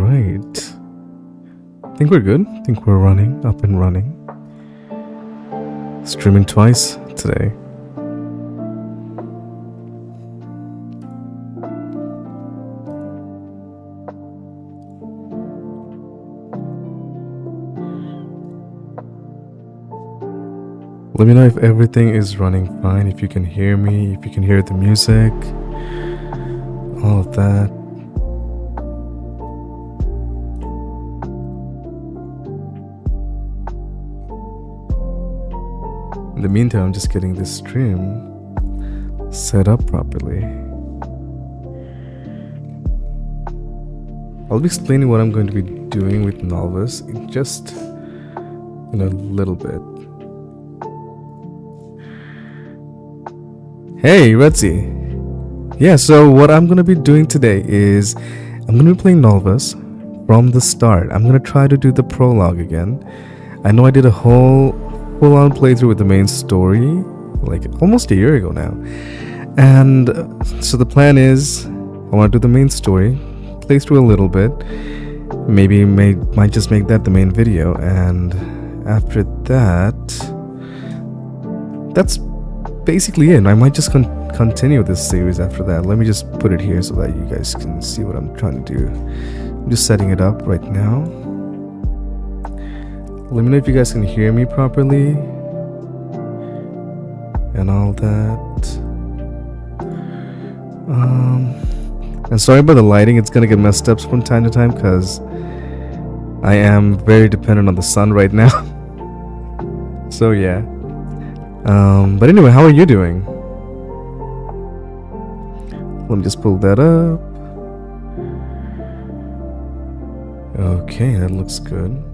Alright. I think we're good. I think we're running, up and running. Streaming twice today. Let me know if everything is running fine, if you can hear me, if you can hear the music, all of that. In the meantime, I'm just getting this stream set up properly. I'll be explaining what I'm going to be doing with Nolvus in just in a little bit. Hey, Redzi. Yeah, so what I'm going to be doing today is I'm going to be playing Nolvus from the start. I'm going to try to do the prologue again. I know I did a whole full-on playthrough with the main story like almost a year ago now. And so the plan is I want to do the main story, play through a little bit, maybe might just make that the main video, and after that, that's basically it. I might just continue this series after that. Let me just put it here so that you guys can see what I'm trying to do. I'm just setting it up right now. Let me know if you guys can hear me properly and all that. And sorry about the lighting, it's gonna get messed up from time to time because I am very dependent on the sun right now. So yeah. But anyway, how are you doing? Let me just pull that up. Okay, that looks good.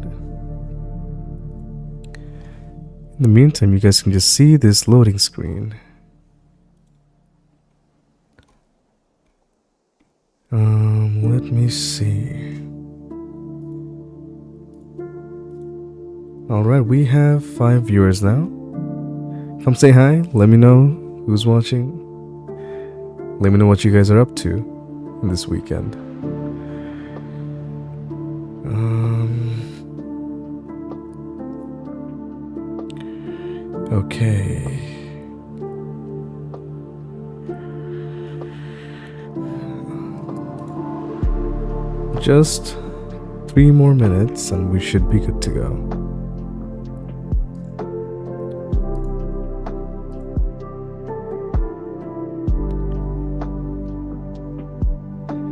In the meantime, you guys can just see this loading screen. Let me see. Alright, we have 5 viewers now. Come say hi, let me know who's watching. Let me know what you guys are up to in this weekend. Okay. Just 3 more minutes and we should be good to go.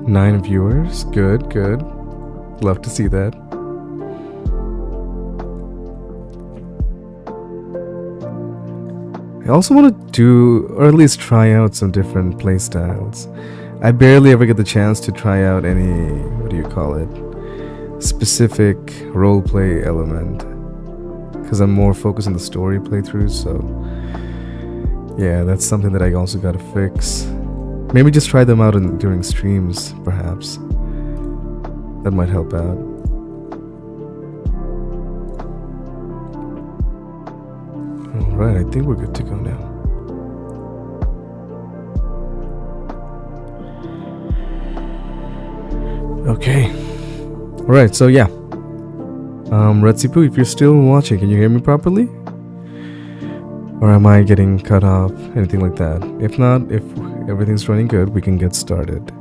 Nine viewers, good, good. Love to see that. I also want to do, or at least try out some different playstyles. I barely ever get the chance to try out any, what do you call it, specific roleplay element, because I'm more focused on the story playthroughs, so yeah, that's something that I also gotta fix. Maybe just try them out during streams, perhaps. That might help out. Alright, I think we're good to go now. Okay. Alright, so yeah. Retsipu, if you're still watching, can you hear me properly? Or am I getting cut off? Anything like that? If not, if everything's running good, we can get started.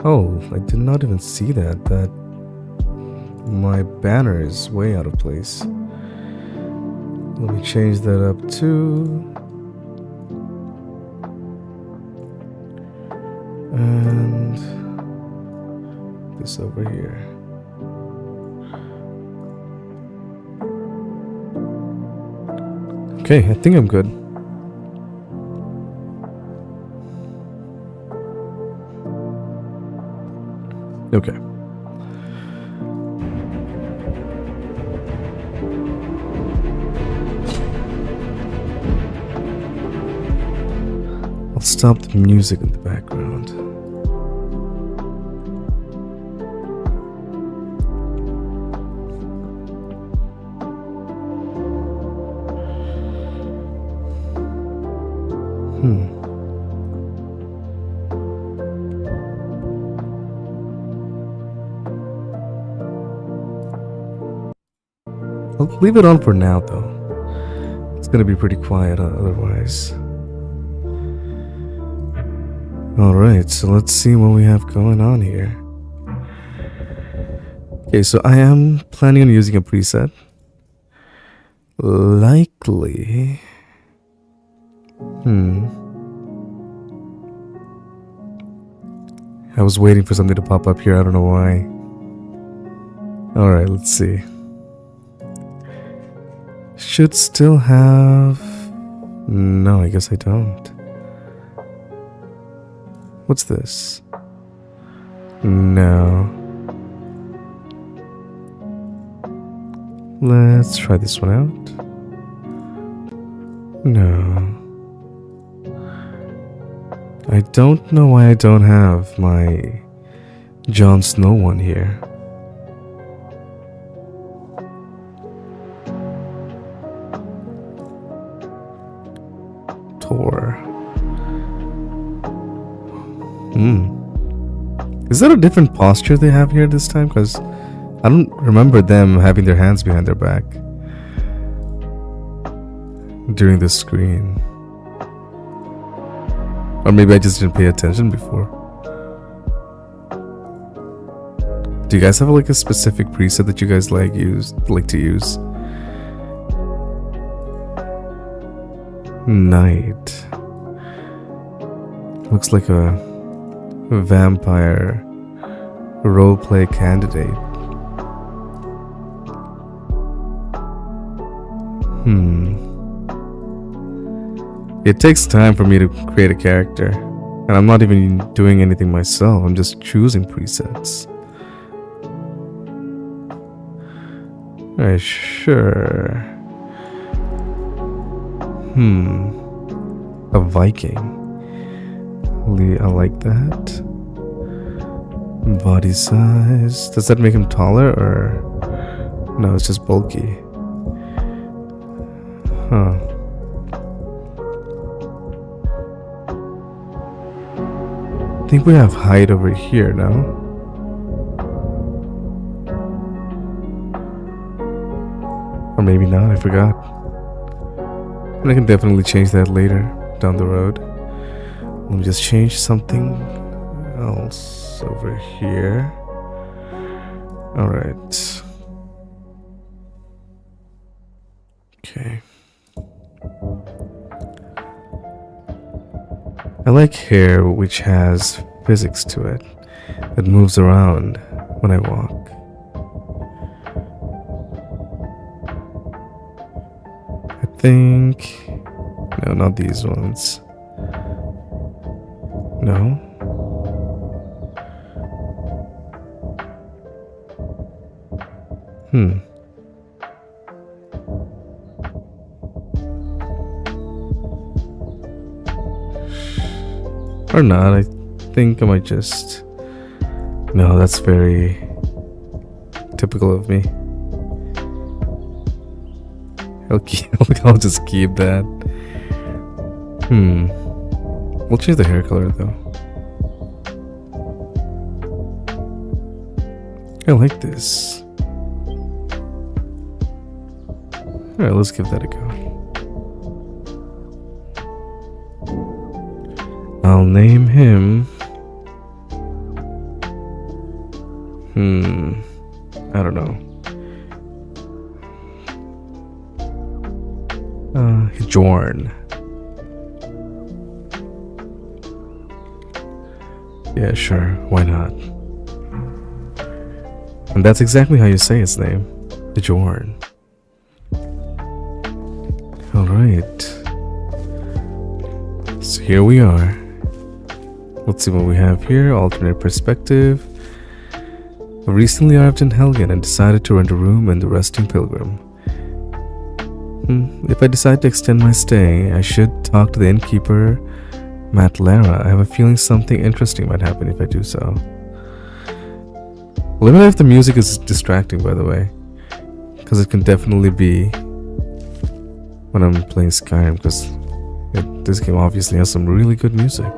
Oh, I did not even see that. That my banner is way out of place. Let me change that up too. And this over here. Okay, I think I'm good. Okay. I'll stop the music in the background. I'll leave it on for now, though. It's gonna be pretty quiet otherwise. Alright, so let's see what we have going on here. Okay, so I am planning on using a preset. Likely. I was waiting for something to pop up here, I don't know why. Alright, let's see. Should still have... No, I guess I don't. What's this? No. Let's try this one out. No. I don't know why I don't have my Jon Snow one here. Tor. Is that a different posture they have here this time? Because I don't remember them having their hands behind their back during the screen. Or maybe I just didn't pay attention before. Do you guys have like a specific preset that you guys like to use? Night. Looks like a vampire roleplay candidate. It takes time for me to create a character, and I'm not even doing anything myself, I'm just choosing presets. Alright, sure. A Viking. I like that. Body size. Does that make him taller or... No, it's just bulky. Huh. I think we have height over here now. Or maybe not, I forgot. And I can definitely change that later down the road. Let me just change something else over here. Alright. Okay. I like hair which has physics to it, that moves around when I walk. I think... No, not these ones. No? Or not, I think I might just... No, that's very typical of me. I'll just keep that. We'll change the hair color though. I like this. Alright, let's give that a go. I'll name him... I don't know. Hjorn. Yeah, sure. Why not? And that's exactly how you say his name. Hjorn. Alright. So here we are. Let's see what we have here. Alternate perspective. I recently arrived in Helgen and decided to rent a room in the Resting Pilgrim. If I decide to extend my stay, I should talk to the innkeeper, Matt Lara. I have a feeling something interesting might happen if I do so. Let me know if the music is distracting, by the way. Because it can definitely be when I'm playing Skyrim, because This game obviously has some really good music,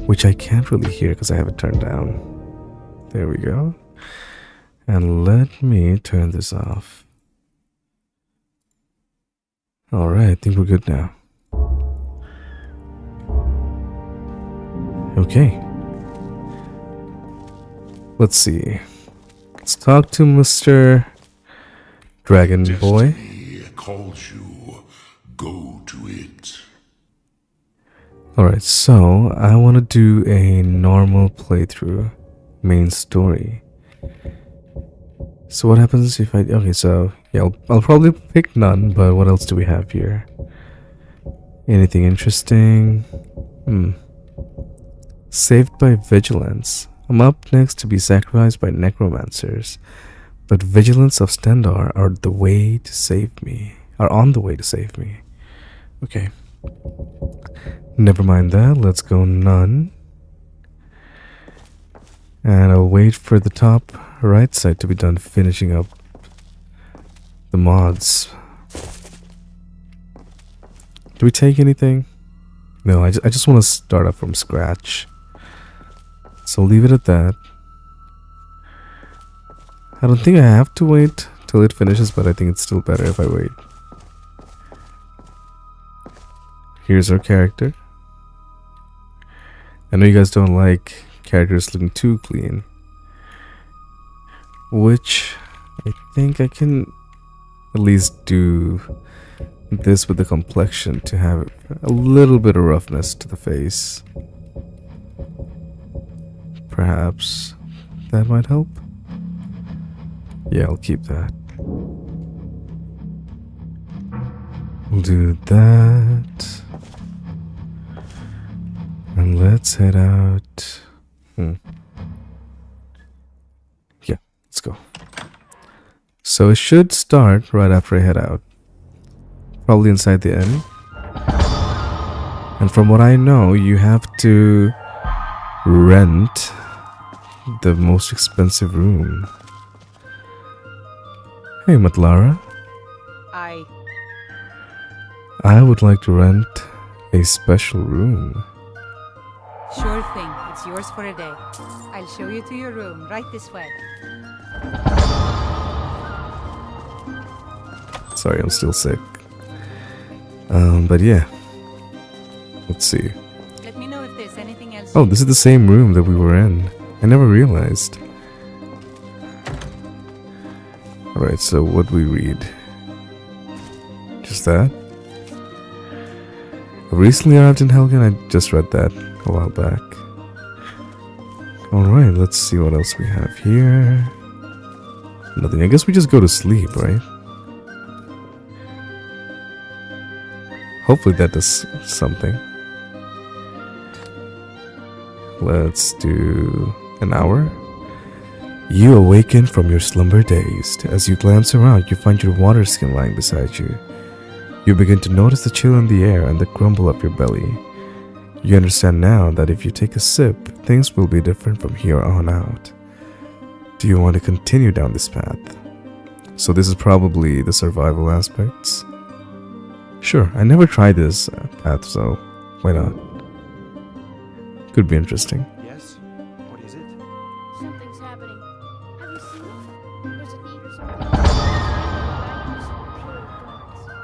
which I can't really hear because I have it turned down. There we go. And let me turn this off. Alright, I think we're good now. Okay. Let's see. Let's talk to Mr. Dragon Boy. Destiny calls you. Go to it. Alright, so I want to do a normal playthrough. Main story. So what happens if I... Okay, so yeah, I'll probably pick none, but what else do we have here? Anything interesting? Saved by vigilance. I'm up next to be sacrificed by necromancers, but vigilance of Stendarr are the way to save me. Are on the way to save me. Okay. Never mind that. Let's go none. And I'll wait for the top right side to be done finishing up the mods. Do we take anything? No, I just want to start up from scratch. So leave it at that. I don't think I have to wait till it finishes, but I think it's still better if I wait. Here's our character. I know you guys don't like characters looking too clean, which I think I can at least do this with the complexion to have a little bit of roughness to the face. Perhaps that might help. Yeah, I'll keep that. We'll do that. And let's head out. Yeah, let's go. So it should start right after I head out. Probably inside the inn. And from what I know, you have to rent the most expensive room. Hey, Matlara. I would like to rent a special room. Sure thing. It's yours for a day. I'll show you to your room right this way. Sorry, I'm still sick. But yeah. Let's see. Let me know if there's anything else. Oh, this is the same room that we were in. I never realized. Alright, so what do we read? Just that? Recently arrived in Helgen. I just read that a while back. Alright, let's see what else we have here. Nothing. I guess we just go to sleep, right? Hopefully that does something. Let's do an hour. You awaken from your slumber dazed. As you glance around, you find your water skin lying beside you. You begin to notice the chill in the air and the grumble up your belly. You understand now that if you take a sip, things will be different from here on out. Do you want to continue down this path? So this is probably the survival aspects. Sure, I never tried this path, so why not? Could be interesting. Yes? What is it? Something's happening. Have you seen it? There's a need or something.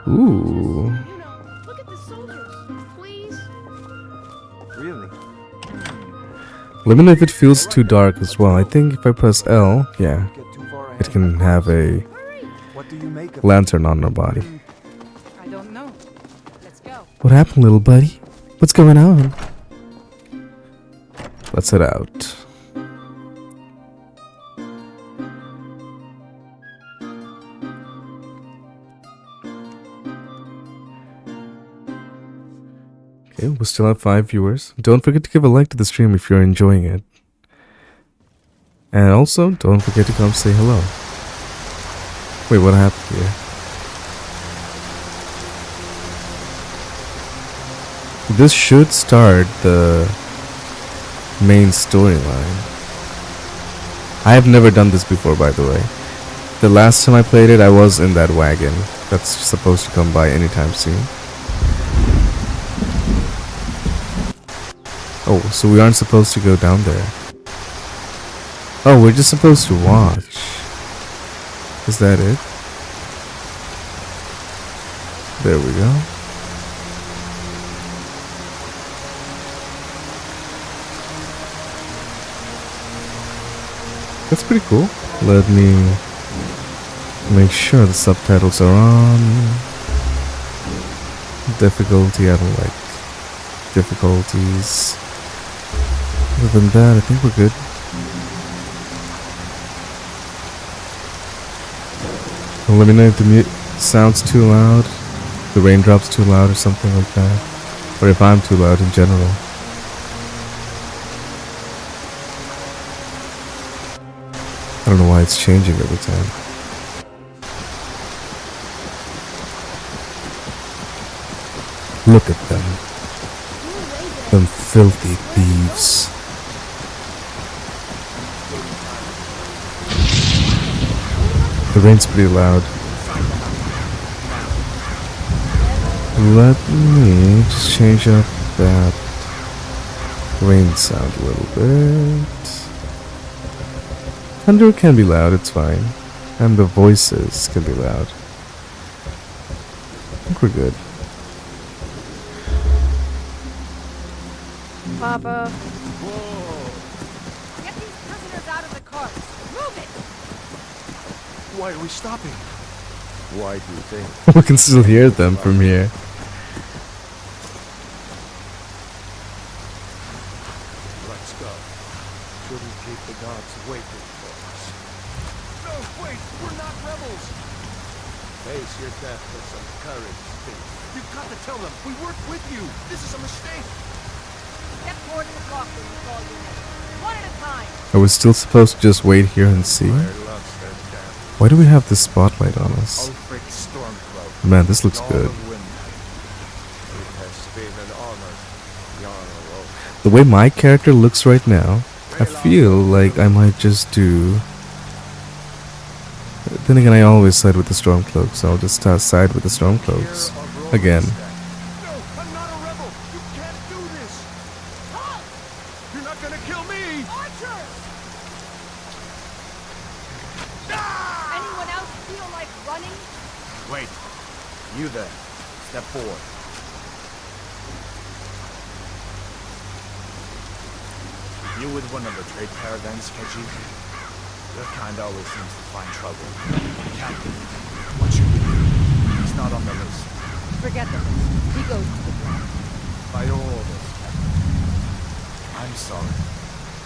Ooh. You know, look at the soldiers. Please. Really? Let me know if it feels too dark as well. I think if I press L, yeah, Get too far ahead it can have a What do you make of lantern on our body. I don't know. Let's go. What happened, little buddy? What's going on? Let's head out. Okay, we still have 5 viewers. Don't forget to give a like to the stream if you're enjoying it. And also, don't forget to come say hello. Wait, what happened here? This should start the main storyline. I have never done this before, by the way. The last time I played it, I was in that wagon. That's supposed to come by anytime soon. Oh, so we aren't supposed to go down there. Oh, we're just supposed to watch. Is that it? There we go. That's pretty cool. Let me make sure the subtitles are on. Difficulty, I don't like difficulties. Other than that, I think we're good. Well, let me know if the sound's too loud, the raindrops too loud or something like that. Or if I'm too loud in general. I don't know why it's changing every time. Look at them. Them filthy thieves. The rain's pretty loud. Let me just change up that rain sound a little bit. Thunder can be loud, it's fine. And the voices can be loud. I think we're good. Papa. Get these prisoners out of the carts. Move it! Why are we stopping? Why do you think? We can still hear them from here. Let's go. Shouldn't keep the gods waiting for us. No, wait! We're not rebels! Face your death with some courage, Steve. You've got to tell them we worked with you. This is a mistake. Step toward the clock when you call your name. One at a time. Are we still supposed to just wait here and see? Fire loves their death. Why do we have this spotlight on us? Ulfric Stormcloak. Man, this looks good. Jarl of Windhelm. It has been an honor, Jarl. The way my character looks right now, I feel like I might just do... Then again, I always side with the Stormcloaks, so I'll just side with the Stormcloaks. Again. No, I'm not a rebel. You can't do this. Halt! You're not gonna kill me. Archers! Anyone else feel like running? Wait. You there. Step forward. You with one of the trade caravans, Keji? Your kind always seems to find trouble. Captain, what should we do? He's not on the list. Forget the list. He goes to the ground. By your orders, Captain. I'm sorry.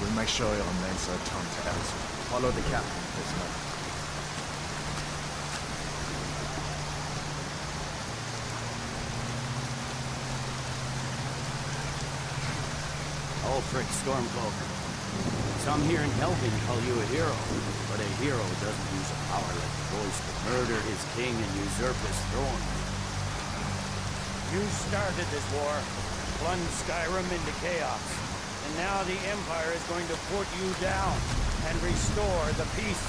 We'll make sure your names are turned to answer. Follow the captain, prisoner. Ulfric Stormcloak. Some here in Helgen call you a hero, but a hero doesn't use a power like the voice to murder his king and usurp his throne. You started this war, plunged Skyrim into chaos, and now the Empire is going to put you down and restore the peace.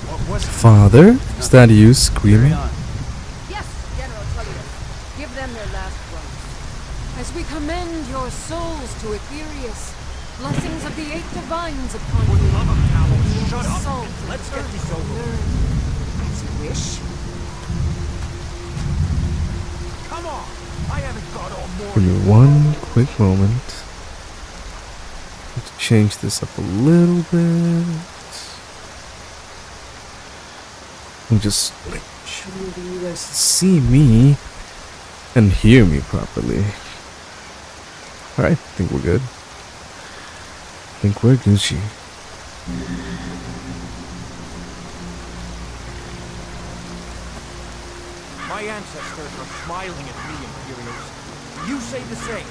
What was it? Father? Is that you screaming? Carry on. Yes, General Tullius. Give them their last rites. As we commend your souls to Imperials, blessings of the eight divines upon you. Shut up. Salt Let's get this over with. as you wish. Come on! I haven't got all morning. Give me one quick moment. Let's change this up a little bit. And just make sure that you guys see me and hear me properly. Alright, I think we're good. I think we're Gucci. My ancestors are smiling at me, Imperials. You say the same.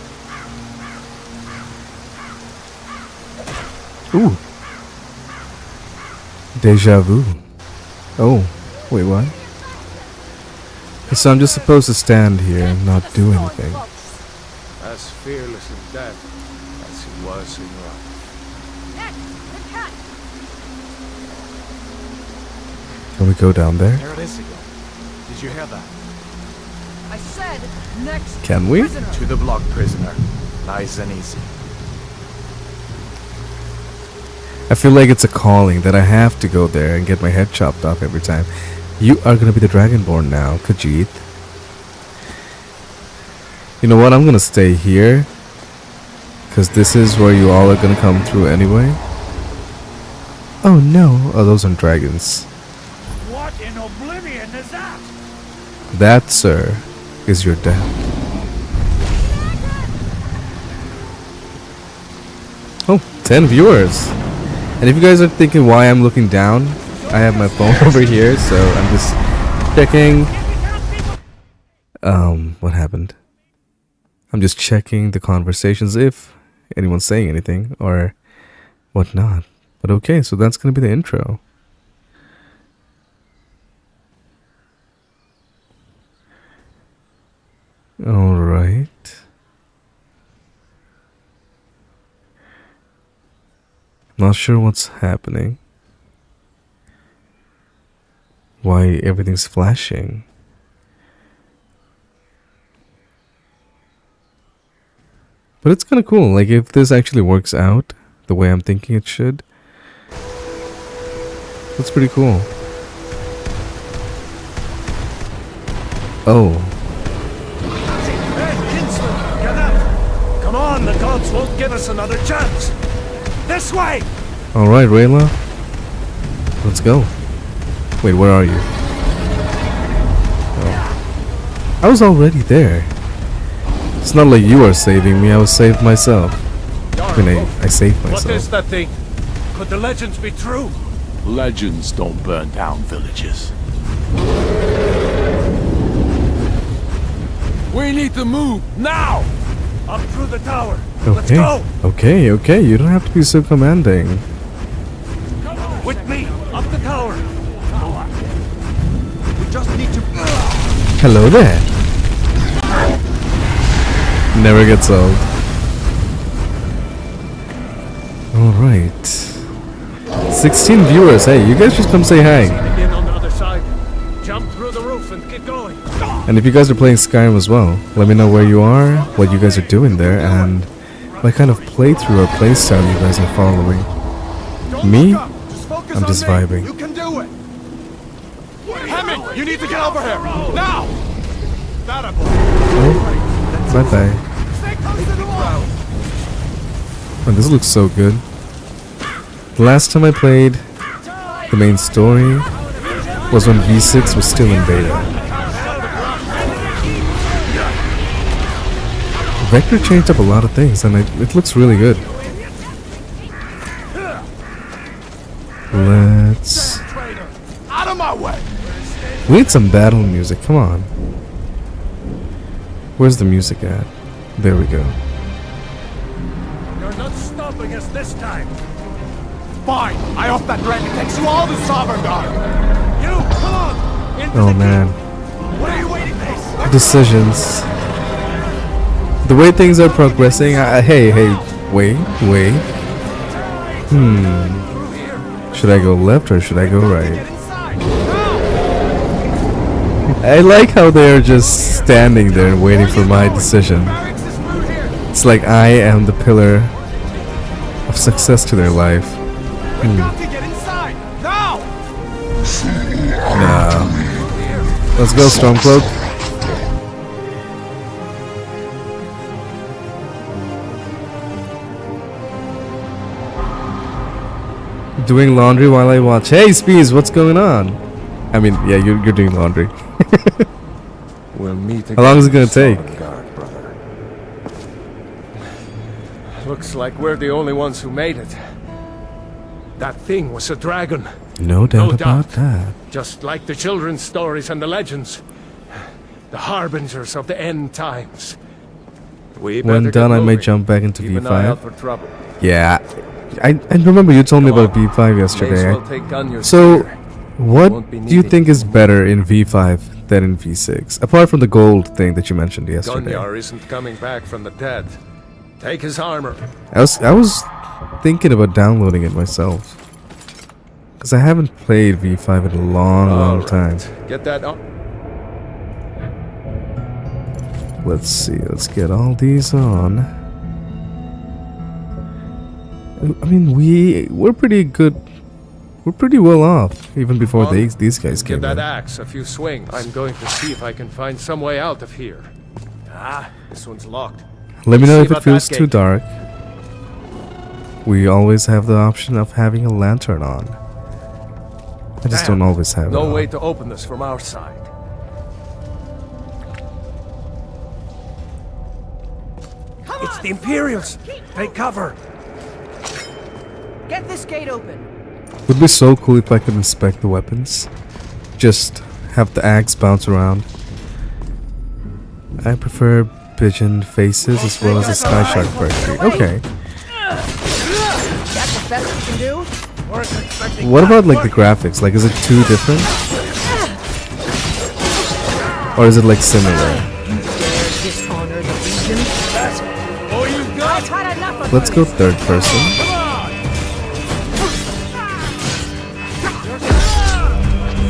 Ooh. Deja vu. Oh, wait, what? So I'm just supposed to stand here and not do anything. As fearless in death as he was in life. Next! Can we go down there? There it is again. Did you hear that? I said next Can we? prisoner. To the block, prisoner. Nice and easy. I feel like it's a calling that I have to go there and get my head chopped off every time. You are gonna be the Dragonborn now, Khajiit. You know what? I'm gonna stay here, because this is where you all are gonna come through anyway. Oh no! Oh, those aren't dragons. What in oblivion is that? That, sir, is your death. Oh, 10 viewers. And if you guys are thinking why I'm looking down, I have my phone over here, so I'm just checking. What happened? I'm just checking the conversations if anyone's saying anything or whatnot. But okay, so that's gonna be the intro. Alright. Not sure what's happening. Why everything's flashing. But it's kind of cool. Like, if this actually works out the way I'm thinking it should, that's pretty cool. Oh. Hey, Kinsman, get up! Come on, the gods won't give us another chance! This way! Alright, Rayla. Let's go. Wait, where are you? Oh. I was already there. It's not like you are saving me, I was saved myself. I mean, I saved myself. What is that thing? Could the legends be true? Legends don't burn down villages. We need to move now! Up through the tower. Let's Okay, go! okay, you don't have to be so commanding. With me, up the tower. We just need to. Hello there. Never gets old. Alright. 16 viewers, hey, you guys just come say hi. Begin on the other side. Jump through the roof and keep going. And if you guys are playing Skyrim as well, let me know where you are, what you guys are doing there, and what kind of playthrough or playstyle you guys are following. Me? I'm just vibing. You can do it. Hammond, you need to get over here now. Oh, bye bye. Stay close to the wall. Oh, this looks so good. The last time I played the main story was when V6 was still in beta. Vector changed up a lot of things and it looks really good. Let's... Out of my way. We need some battle music, come on. Where's the music at? There we go. You're not stopping us this time. Fine. I off that dragon takes you all to Tavern. You, come on. Into Oh the man. What are you waiting for? Decisions. The way things are progressing, hey, wait. Should I go left or should I go right? I like how they're just standing there waiting for my decision. It's like I am the pillar of success to their life. Got to get inside now. Nah. Let's go, Stormcloak. Doing laundry while I watch. Hey, Spees, what's going on? I mean, yeah, you're doing laundry. We'll meet again. How long is it gonna take? Brother. Looks like we're the only ones who made it. That thing was a dragon. No doubt about doubt. that. Just like the children's stories and the legends. The harbingers of the end times. We When better done, get I may moving. jump back into Keep an eye out V5. for trouble. Yeah, I remember you told me Come about on. V5 May as yesterday. well take on your So, spear. what Won't be do you needed. think is better in V5 than in V6? Apart from the gold thing that you mentioned yesterday. Gunjar isn't coming back from the dead. Take his armor. I was thinking about downloading it myself. Because I haven't played V5 in a long time. Get that up. Let's see, let's get all these on. I mean, we're pretty good. We're pretty well off, even before these guys Give came that in. axe a few swings. I'm going to see if I can find some way out of here. Ah, this one's locked. Let me know See if it about feels that too gate. dark. We always have the option of having a lantern on. I just Damn, don't always have it No on. way to open this from our side. It's the Imperials! Take cover! Get this gate open. Would be so cool if I could inspect the weapons. Just have the axe bounce around. I prefer pigeon faces as well as a sky shark perk. Okay. That's the best you can do? What about like the graphics? Like, is it too different? Or is it like similar? Dishonor the Legion. I've had enough of Let's go third person.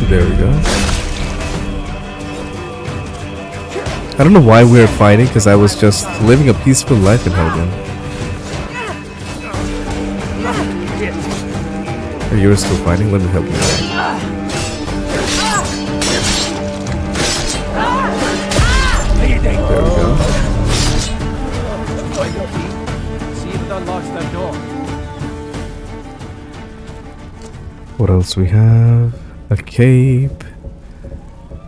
There we go. I don't know why we were fighting, because I was just living a peaceful life in Helgen. Oh, you're still fighting? Let me help you. There we go. See if it unlocks that door. What else we have? A cape,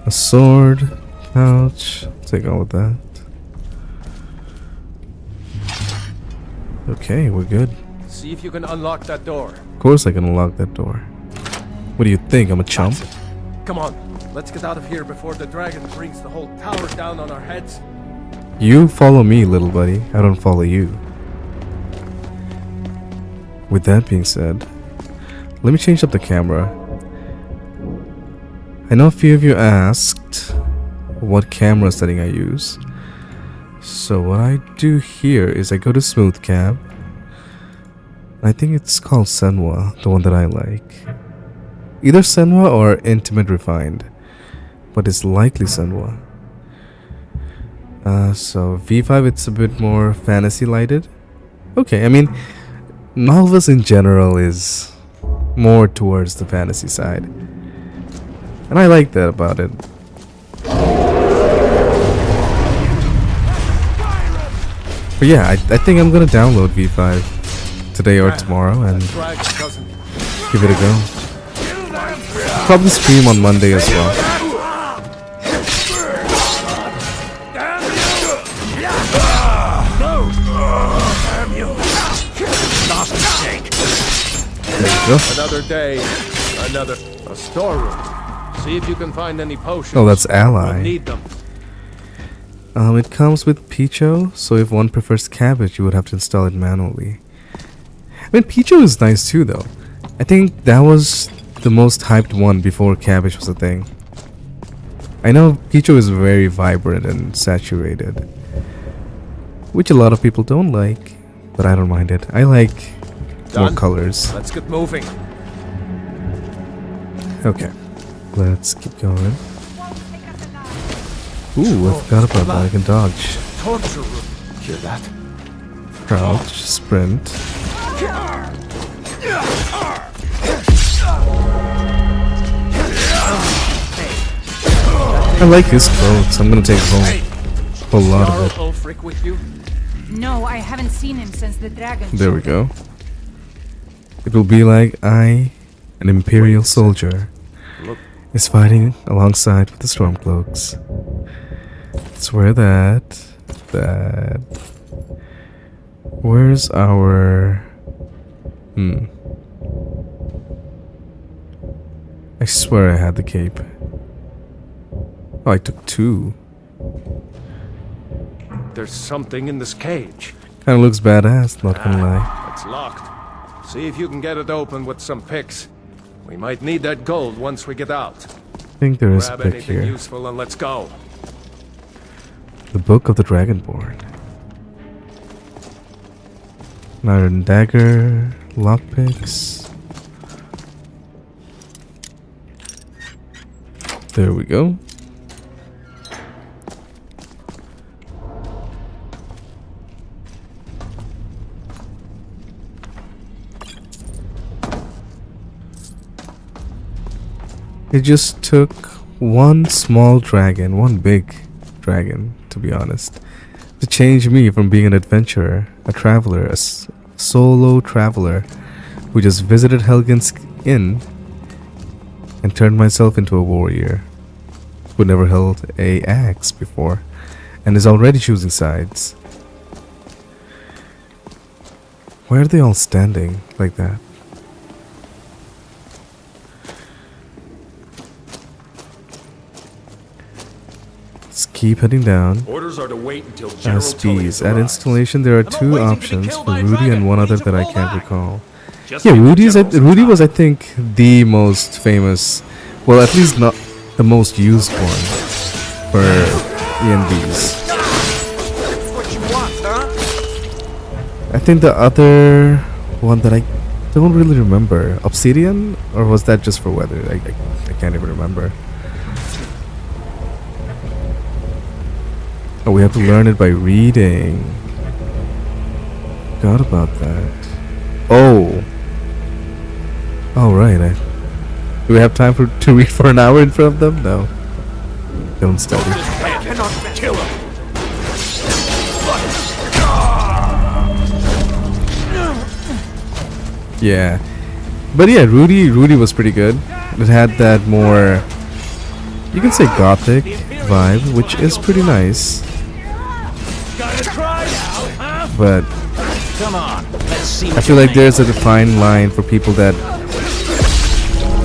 a sword, pouch. Take all of that. Okay, we're good. See if you can unlock that door. Of course I can unlock that door. What do you think? I'm a chump? Come on, let's get out of here before the dragon brings the whole tower down on our heads. You follow me, little buddy. I don't follow you. With that being said, let me change up the camera. I know a few of you asked what camera setting I use. So what I do here is I go to smooth cam. I think it's called Senwa, the one that I like. Either Senwa or Intimate Refined, but it's likely Senwa. So V5, it's a bit more fantasy lighted. Okay, I mean, Nolvus in general is more towards the fantasy side, and I like that about it. But yeah, I think I'm gonna download V5 today or tomorrow and Dragon doesn't. give it a go. Probably stream on Monday as well. There you go. Another day, a storeroom. See if you can find any potions. Oh, that's We'll ally. need them. It comes with Picho, so if one prefers Cabbage, you would have to install it manually. I mean, Picho is nice too, though. I think that was the most hyped one before Cabbage was a thing. I know Picho is very vibrant and saturated, which a lot of people don't like, but I don't mind it. I like more Done. colors. Let's get moving. Okay, let's keep going. Ooh, I forgot about that. I can dodge. Torture room. Hear that? Crouch, sprint. I like his clothes. I'm gonna take a whole lot of Jarl it. Ulfric with you? No, I haven't seen him since the dragon. There we go. It will be like I, an Imperial soldier, Look. is fighting alongside with the Stormcloaks. Let's wear that. That. Where's our... I swear I had the cape. Oh, I took two. There's something in this cage. Kinda looks badass, not gonna lie. It's locked. See if you can get it open with some picks. We might need that gold once we get out. I think there is a Grab pick anything here. useful and let's go. The Book of the Dragonborn. Iron dagger, lockpicks. There we go. It just took one small dragon, one big dragon, to be honest, to change me from being an adventurer, a traveler, a solo traveler who just visited Helgen's inn and turned myself into a warrior who never held a axe before and is already choosing sides. Why are they all standing like that? Let's keep heading down. Orders are to wait until General As bees. At installation, there are two options for Rudy and one other that I can't recall. Yeah, Rudy was, I think, the most famous, well, at least not the most used one for ENBs. I think the other one that I don't really remember, Obsidian, or was that just for weather? I can't even remember. Oh, we have to learn it by reading. Forgot about that. Oh. All right. Do we have time to read for an hour in front of them? No. Don't study. I cannot kill him. Yeah. But yeah, Rudy was pretty good. It had that more, you can say, gothic vibe, which is pretty nice. But Come on, let's see. I feel like there's a defined line for people that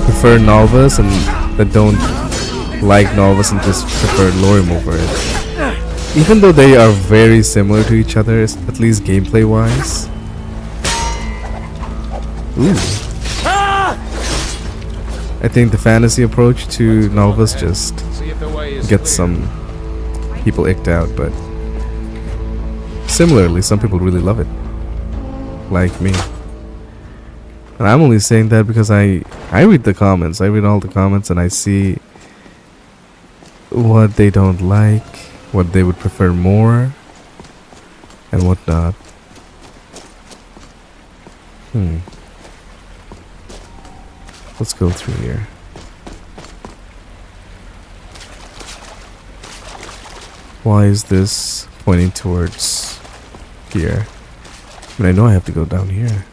prefer Nolvus and that don't like Nolvus and just prefer Lorim over it. Even though they are very similar to each other, at least gameplay wise. Ooh. I think the fantasy approach to Nolvus just gets some people icked out, but similarly, some people really love it. Like me. And I'm only saying that because I read the comments. I read all the comments and I see what they don't like, what they would prefer more, and whatnot. Let's go through here. Why is this pointing towards here? I mean, I know I have to go down here.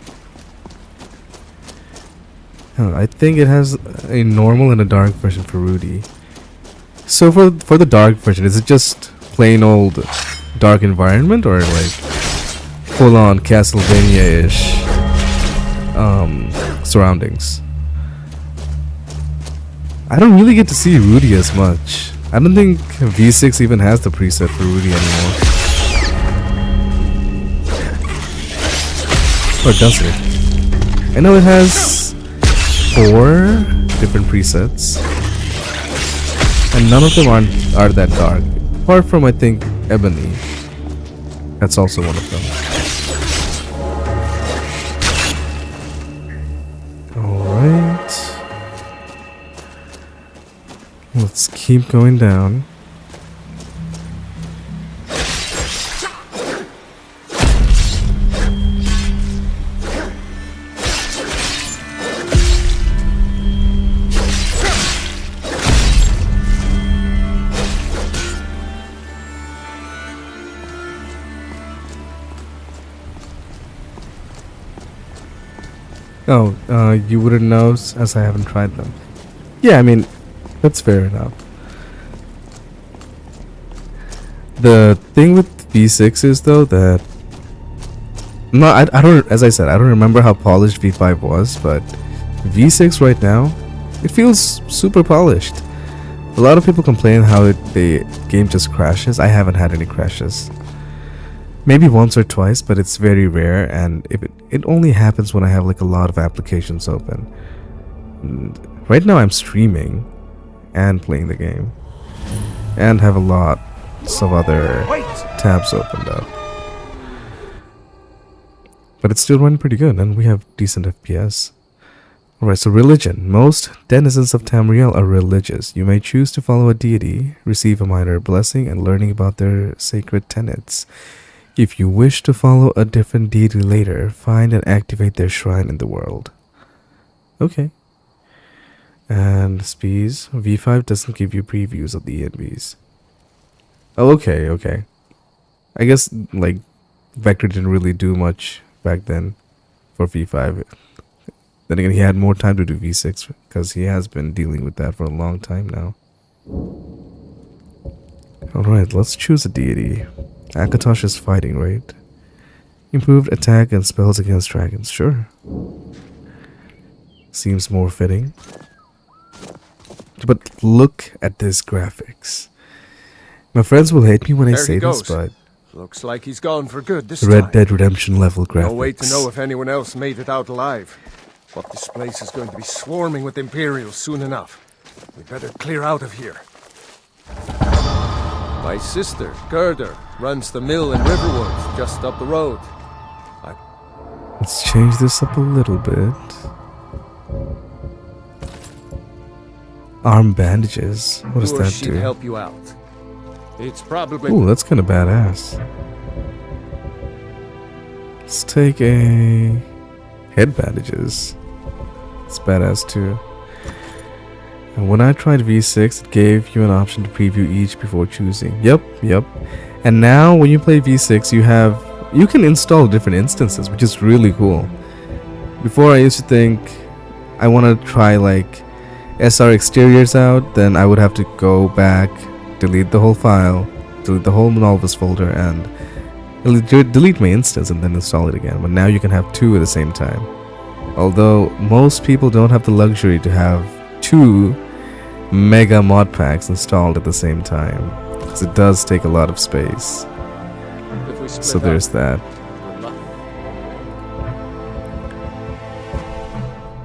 I think it has a normal and a dark version for Rudy. So for the dark version, is it just plain old dark environment or like full on Castlevania-ish surroundings? I don't really get to see Rudy as much. I don't think V6 even has the preset for Rudy anymore. Or does it? I know it has 4 different presets, and none of them are that dark. Apart from, I think, Ebony. That's also one of them. Alright. Let's keep going down. Oh, you wouldn't know as I haven't tried them. Yeah, I mean, that's fair enough. The thing with V6 is though that I don't, as I said, I don't remember how polished V5 was, but V6 right now, it feels super polished. A lot of people complain how the game just crashes. I haven't had any crashes. Maybe once or twice, but it's very rare, and if it only happens when I have like a lot of applications open. And right now I'm streaming and playing the game, and have a lot of other tabs opened up. But it's still running pretty good, and we have decent FPS. Alright, so religion. Most denizens of Tamriel are religious. You may choose to follow a deity, receive a minor blessing, and learning about their sacred tenets. If you wish to follow a different deity later, find and activate their shrine in the world. Okay. And Spees. V5 doesn't give you previews of the ENBs. Oh, okay, okay. I guess, like, Vector didn't really do much back then for V5. Then again, he had more time to do V6 because he has been dealing with that for a long time now. Alright, let's choose a deity. Akatosh is fighting, right? Improved attack and spells against dragons, sure. Seems more fitting. But look at this graphics. My friends will hate me when I say this, but... Looks like he's gone for good this time. Red Dead Redemption level graphics. No way to know if anyone else made it out alive. But this place is going to be swarming with Imperials soon enough. We better clear out of here. My sister, Gerder, runs the mill in Riverwood, just up the road. Let's change this up a little bit. Arm bandages. What does that do? Help you out. It's probably... Ooh, that's kind of badass. Let's take a... head bandages. It's badass too. And when I tried V6, it gave you an option to preview each before choosing. Yep. And now when you play V6, you can install different instances, which is really cool. Before I used to think I want to try like SR exteriors out, then I would have to go back, delete the whole file, delete the whole Nolvus folder, and delete my instance and then install it again. But now you can have two at the same time. Although most people don't have the luxury to have 2 mega mod packs installed at the same time, because it does take a lot of space. So there's that.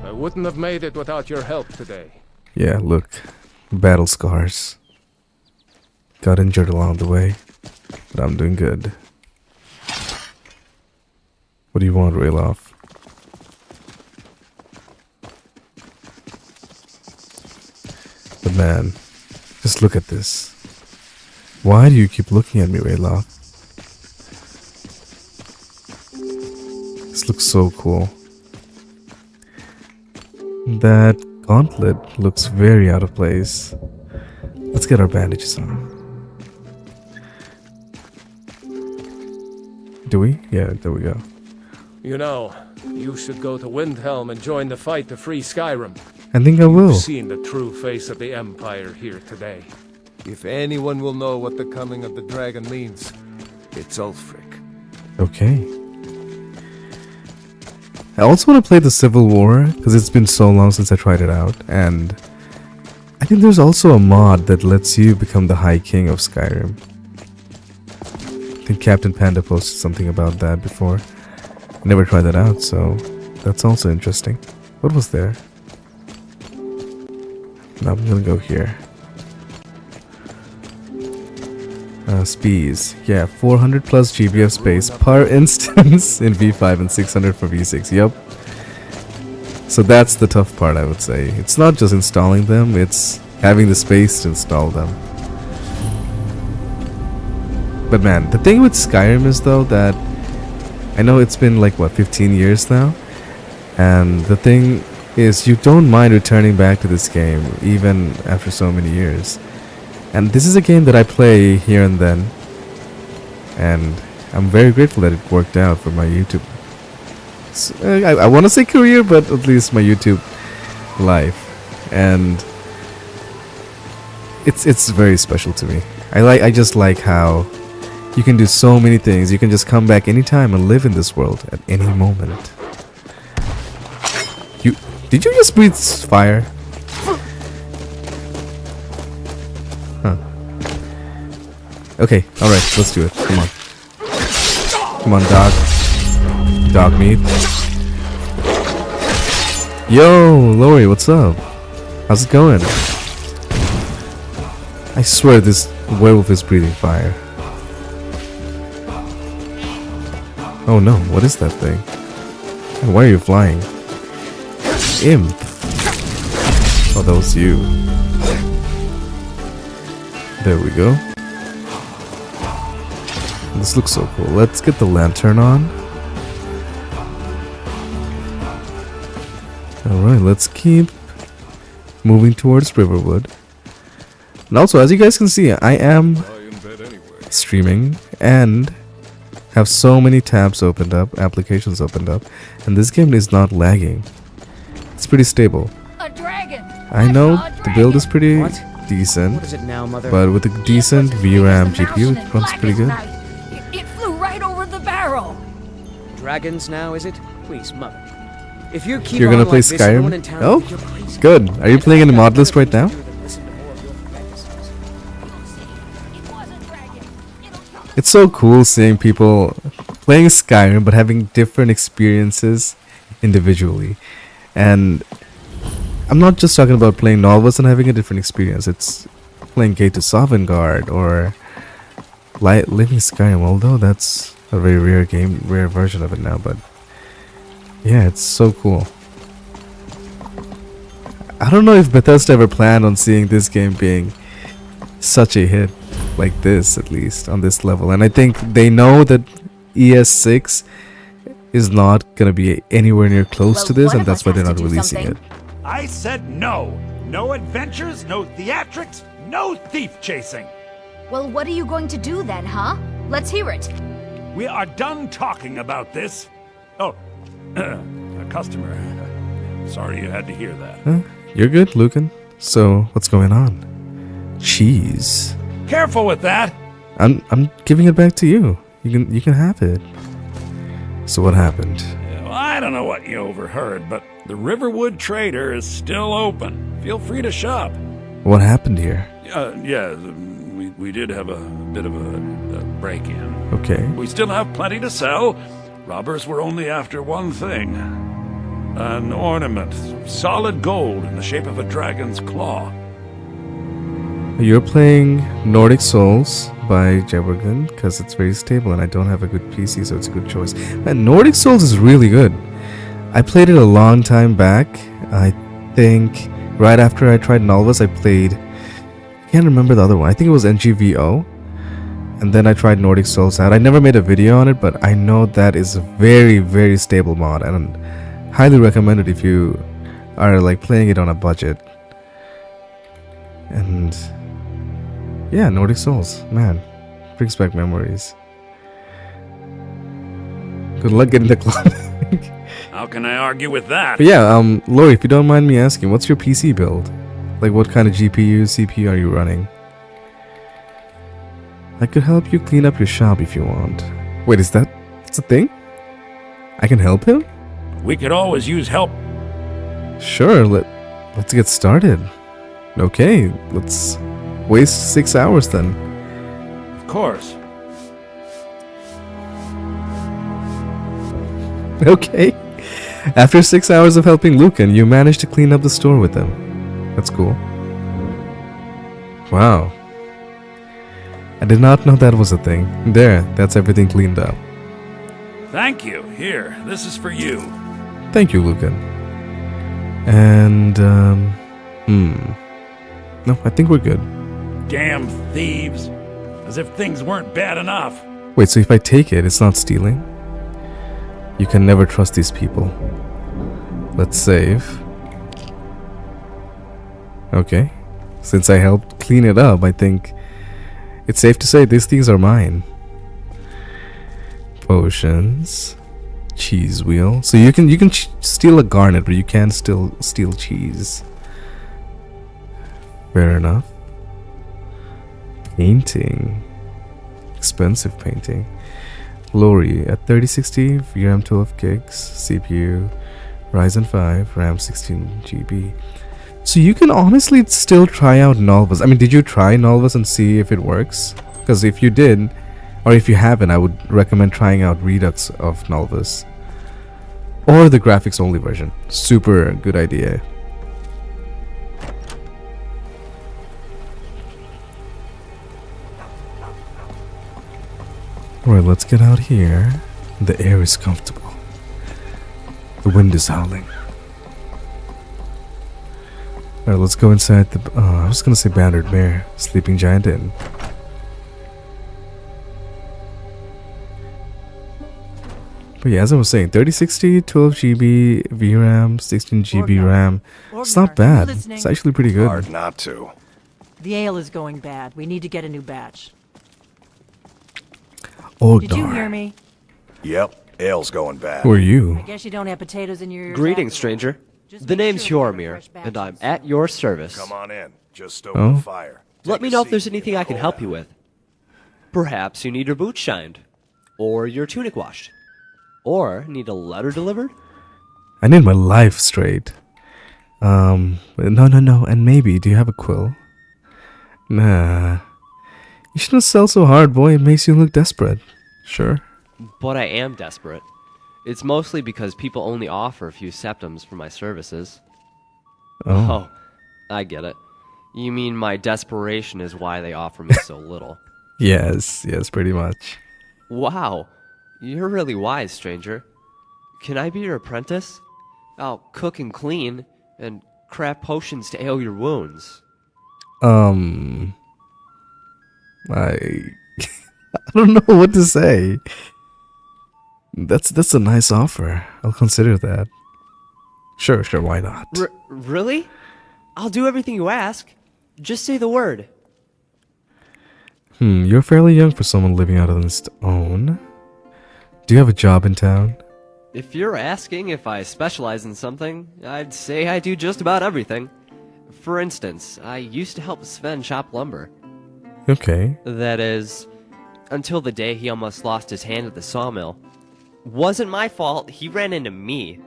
I wouldn't have made it without your help today. Yeah, look. Battle scars. Got injured along the way, but I'm doing good. What do you want, Ralof? But man, just look at this. Why do you keep looking at me, Ralof? This looks so cool. That gauntlet looks very out of place. Let's get our bandages on. Do we? Yeah, there we go. You know, you should go to Windhelm and join the fight to free Skyrim. I think I will. You've seen the true face of the Empire here today. If anyone will know what the coming of the dragon means, it's Ulfric. Okay. I also want to play the Civil War, because it's been so long since I tried it out, and I think there's also a mod that lets you become the High King of Skyrim. I think Captain Panda posted something about that before. I never tried that out, so that's also interesting. What was there? Now I'm gonna go here. Speeds. Yeah, 400 plus GB of space per instance in V5 and 600 for V6. Yep. So that's the tough part, I would say. It's not just installing them, it's having the space to install them. But man, the thing with Skyrim is though that I know it's been like what, 15 years now, and the thing is you don't mind returning back to this game even after so many years. And this is a game that I play here and then, and I'm very grateful that it worked out for my YouTube. I want to say career, but at least my YouTube life, and it's very special to me. I just like how you can do so many things. You can just come back anytime and live in this world at any moment. Did you just breathe fire? Huh. Okay, alright, let's do it. Come on. Come on, dog. Dog meat. Yo, Lori, what's up? How's it going? I swear this werewolf is breathing fire. Oh no, what is that thing? And why are you flying? Imp. Oh, that was you. There we go. This looks so cool. Let's get the lantern on. Alright, let's keep moving towards Riverwood. And also, as you guys can see, I am streaming and have so many tabs opened up, applications opened up, and this game is not lagging. It's pretty stable. A dragon! I know the build is pretty What decent, is it now, Mother? but with a decent VRAM GPU, it runs pretty good. It flew right over the barrel. Dragons now, is it? Please, Mother. If you keep You're on gonna play like this, no one in Skyrim? town Oh, will think you're crazy. good. Are you playing any Modlist right now? Listen to more of your fantasies. It was a dragon. It'll come. It's so cool seeing people playing Skyrim but having different experiences individually. And I'm not just talking about playing Nolvus and having a different experience. It's playing Gate to Sovngarde or living Skyrim, although that's a very rare version of it now, but yeah, it's so cool. I don't know if Bethesda ever planned on seeing this game being such a hit like this, at least on this level. And I think they know that ES6 is not gonna be anywhere near close to this, and that's why they're not releasing it. I said no. No adventures, no theatrics, no thief chasing. Well, what are you going to do then, huh? Let's hear it. We are done talking about this. Oh, a customer. Sorry you had to hear that. Huh? You're good, Lucan. So what's going on? Cheese. Careful with that. I'm giving it back to you. You can have it. So what happened? Well, I don't know what you overheard, but the Riverwood Trader is still open. Feel free to shop. What happened here? Yeah, we did have a bit of a break-in. Okay. We still have plenty to sell. Robbers were only after one thing. An ornament, solid gold in the shape of a dragon's claw. You're playing Nordic Souls by Hjoromir because it's very stable and I don't have a good PC, so it's a good choice. Man, Nordic Souls is really good. I played it a long time back. I think right after I tried Nolvus, I played... I can't remember the other one. I think it was NGVO. And then I tried Nordic Souls out. I never made a video on it, but I know that is a very stable mod. And highly recommend it if you are like playing it on a budget. And... yeah, Nordic Souls. Man, brings back memories. Good luck getting the clock. How can I argue with that? But yeah, Lori, if you don't mind me asking, what's your PC build? Like, what kind of GPU, CPU are you running? I could help you clean up your shop if you want. Wait, that's a thing? I can help him? We could always use help. Sure, let's get started. Okay, let's waste 6 hours then. Of course. Okay. After 6 hours of helping Lucan, you managed to clean up the store with him. That's cool. Wow. I did not know that was a thing. There, that's everything cleaned up. Thank you. Here, this is for you. Thank you, Lucan. And, no, I think we're good. Damn thieves. As if things weren't bad enough. Wait, so if I take it, it's not stealing? You can never trust these people. Let's save. Okay. Since I helped clean it up, I think it's safe to say these things are mine. Potions. Cheese wheel. So you can steal a garnet, but you can't still steal cheese. Fair enough. Painting. Expensive painting. Lori at 3060, VRAM 12 gigs, CPU, Ryzen 5, RAM 16 GB. So you can honestly still try out Nolvus. I mean, did you try Nolvus and see if it works? Because if you did, or if you haven't, I would recommend trying out Redux of Nolvus. Or the graphics only version. Super good idea. Alright, let's get out here. The air is comfortable. The wind is howling. Alright, let's go inside the... I was gonna say Bannered Mare. Sleeping Giant Inn. But yeah, as I was saying, 3060, 12 GB VRAM, 16 GB RAM. It's not bad. It's actually pretty good. Hard not to. The ale is going bad. We need to get a new batch. Oh, Did you hear me? Yep, ale's going bad. Who are you? I guess you don't have potatoes in your ears. Greetings, after all. stranger. Just The make name's sure we get Hjoromir, fresh and I'm batches. at your service. Come on in. Just Oh? over the fire. Let Take me a know if seat there's in anything the I can cold. help you with. Perhaps you need your boots shined, or your tunic washed, or need a letter delivered. I need my life straight. No, and maybe, do you have a quill? Nah. You shouldn't sell so hard, boy. It makes you look desperate. Sure. But I am desperate. It's mostly because people only offer a few septums for my services. Oh. I get it. You mean my desperation is why they offer me so little. Yes, pretty much. Wow, you're really wise, stranger. Can I be your apprentice? I'll cook and clean, and craft potions to ale your wounds. I I don't know what to say. That's a nice offer. I'll consider that. Sure, why not? Really? I'll do everything you ask. Just say the word. You're fairly young for someone living out on his own. Do you have a job in town? If you're asking if I specialize in something, I'd say I do just about everything. For instance, I used to help Sven chop lumber. Okay. That is, until the day he almost lost his hand at the sawmill. Wasn't my fault, he ran into me.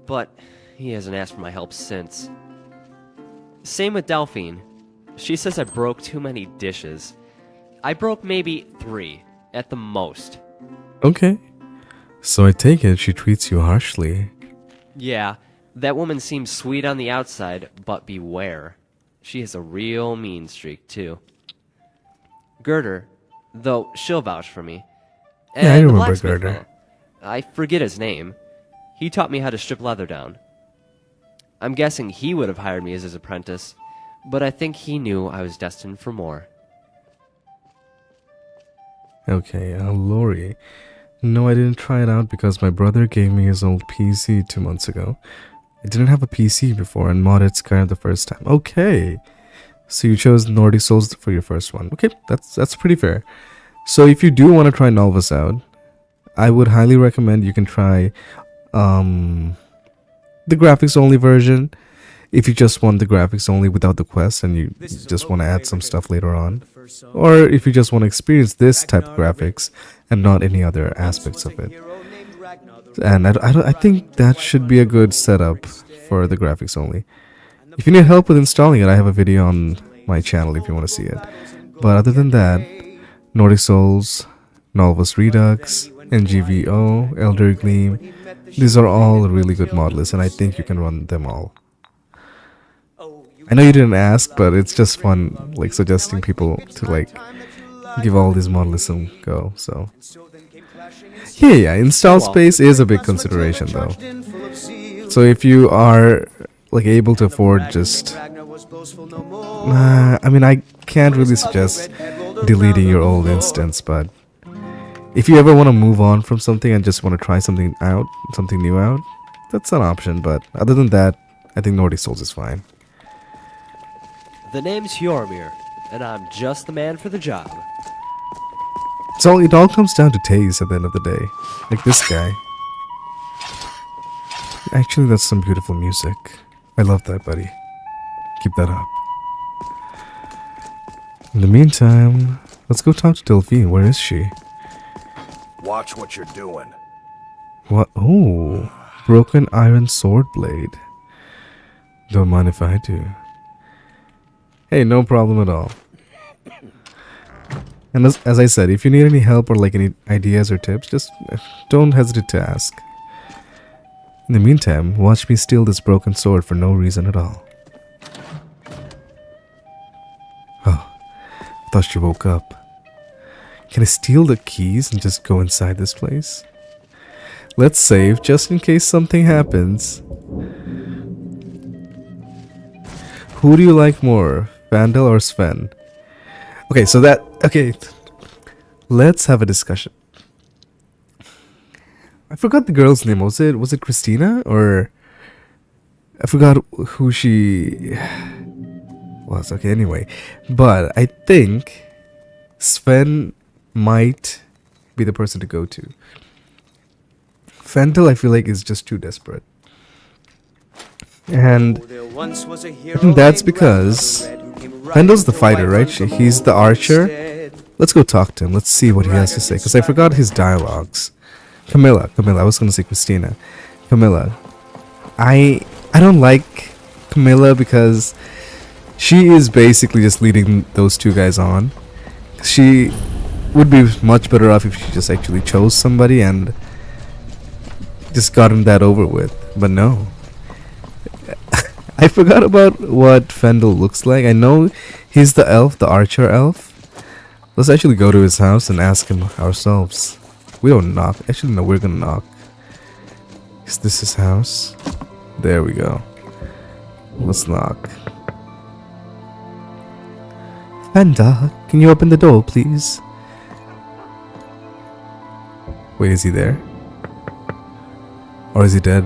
But he hasn't asked for my help since. Same with Delphine. She says I broke too many dishes. I broke maybe 3, at the most. Okay. So I take it she treats you harshly. Yeah, that woman seems sweet on the outside, but beware. She has a real mean streak, too. Girder, though she'll vouch for me. Yeah, I And the remember blacksmith Girder. fellow. I forget his name. He taught me how to strip leather down. I'm guessing he would have hired me as his apprentice, but I think he knew I was destined for more. Okay, Lori. No, I didn't try it out because my brother gave me his old PC 2 months ago. I didn't have a PC before and modded Skyrim the first time. Okay. So you chose Nordic Souls for your first one. Okay, that's pretty fair. So if you do want to try Nolvus out, I would highly recommend you can try the graphics only version. If you just want the graphics only without the quest and you just want to add some stuff later on. Or if you just want to experience this type of graphics and not any other aspects of it. And I think that should be a good setup for the graphics only. If you need help with installing it, I have a video on my channel if you want to see it. But other than that, Nordic Souls, Nolvus Redux, NGVO, Elder Gleam, these are all really good mod lists and I think you can run them all. I know you didn't ask, but it's just fun, like, suggesting people to, like, give all these mod lists a go, so. Yeah, install space is a big consideration, though. So if you are, like, able to afford just... I mean, I can't really suggest deleting your old instance, but... if you ever want to move on from something and just want to try something out, something new out, that's an option, but other than that, I think Nordic Souls is fine. The name's Hjoromir, and I'm just the man for the job. So it all comes down to taste at the end of the day. Like this guy. Actually, that's some beautiful music. I love that, buddy. Keep that up. In the meantime, let's go talk to Delphine. Where is she? Watch what you're doing. What? Oh, broken iron sword blade. Don't mind if I do. Hey, no problem at all. And as I said, if you need any help or like any ideas or tips, just don't hesitate to ask. In the meantime, watch me steal this broken sword for no reason at all. Oh, I thought she woke up. Can I steal the keys and just go inside this place? Let's save just in case something happens. Who do you like more, Faendal or Sven? Okay, so that... Okay, let's have a discussion. I forgot the girl's name. Was it Christina? Or... I forgot who she was. Okay, anyway. But I think Sven might be the person to go to. Faendal, I feel like, is just too desperate. And I think that's because Faendal's the fighter, right? He's the archer. Let's go talk to him. Let's see what he has to say. Because I forgot his dialogues. Camilla. I was going to say Christina. Camilla. I don't like Camilla because she is basically just leading those two guys on. She would be much better off if she just actually chose somebody and just gotten that over with. But no. I forgot about what Faendal looks like. I know he's the elf, the archer elf. Let's actually go to his house and ask him ourselves. We don't knock. Actually, no, we're gonna knock. Is this his house? There we go. Let's knock. Faendal, can you open the door, please? Wait, is he there? Or is he dead?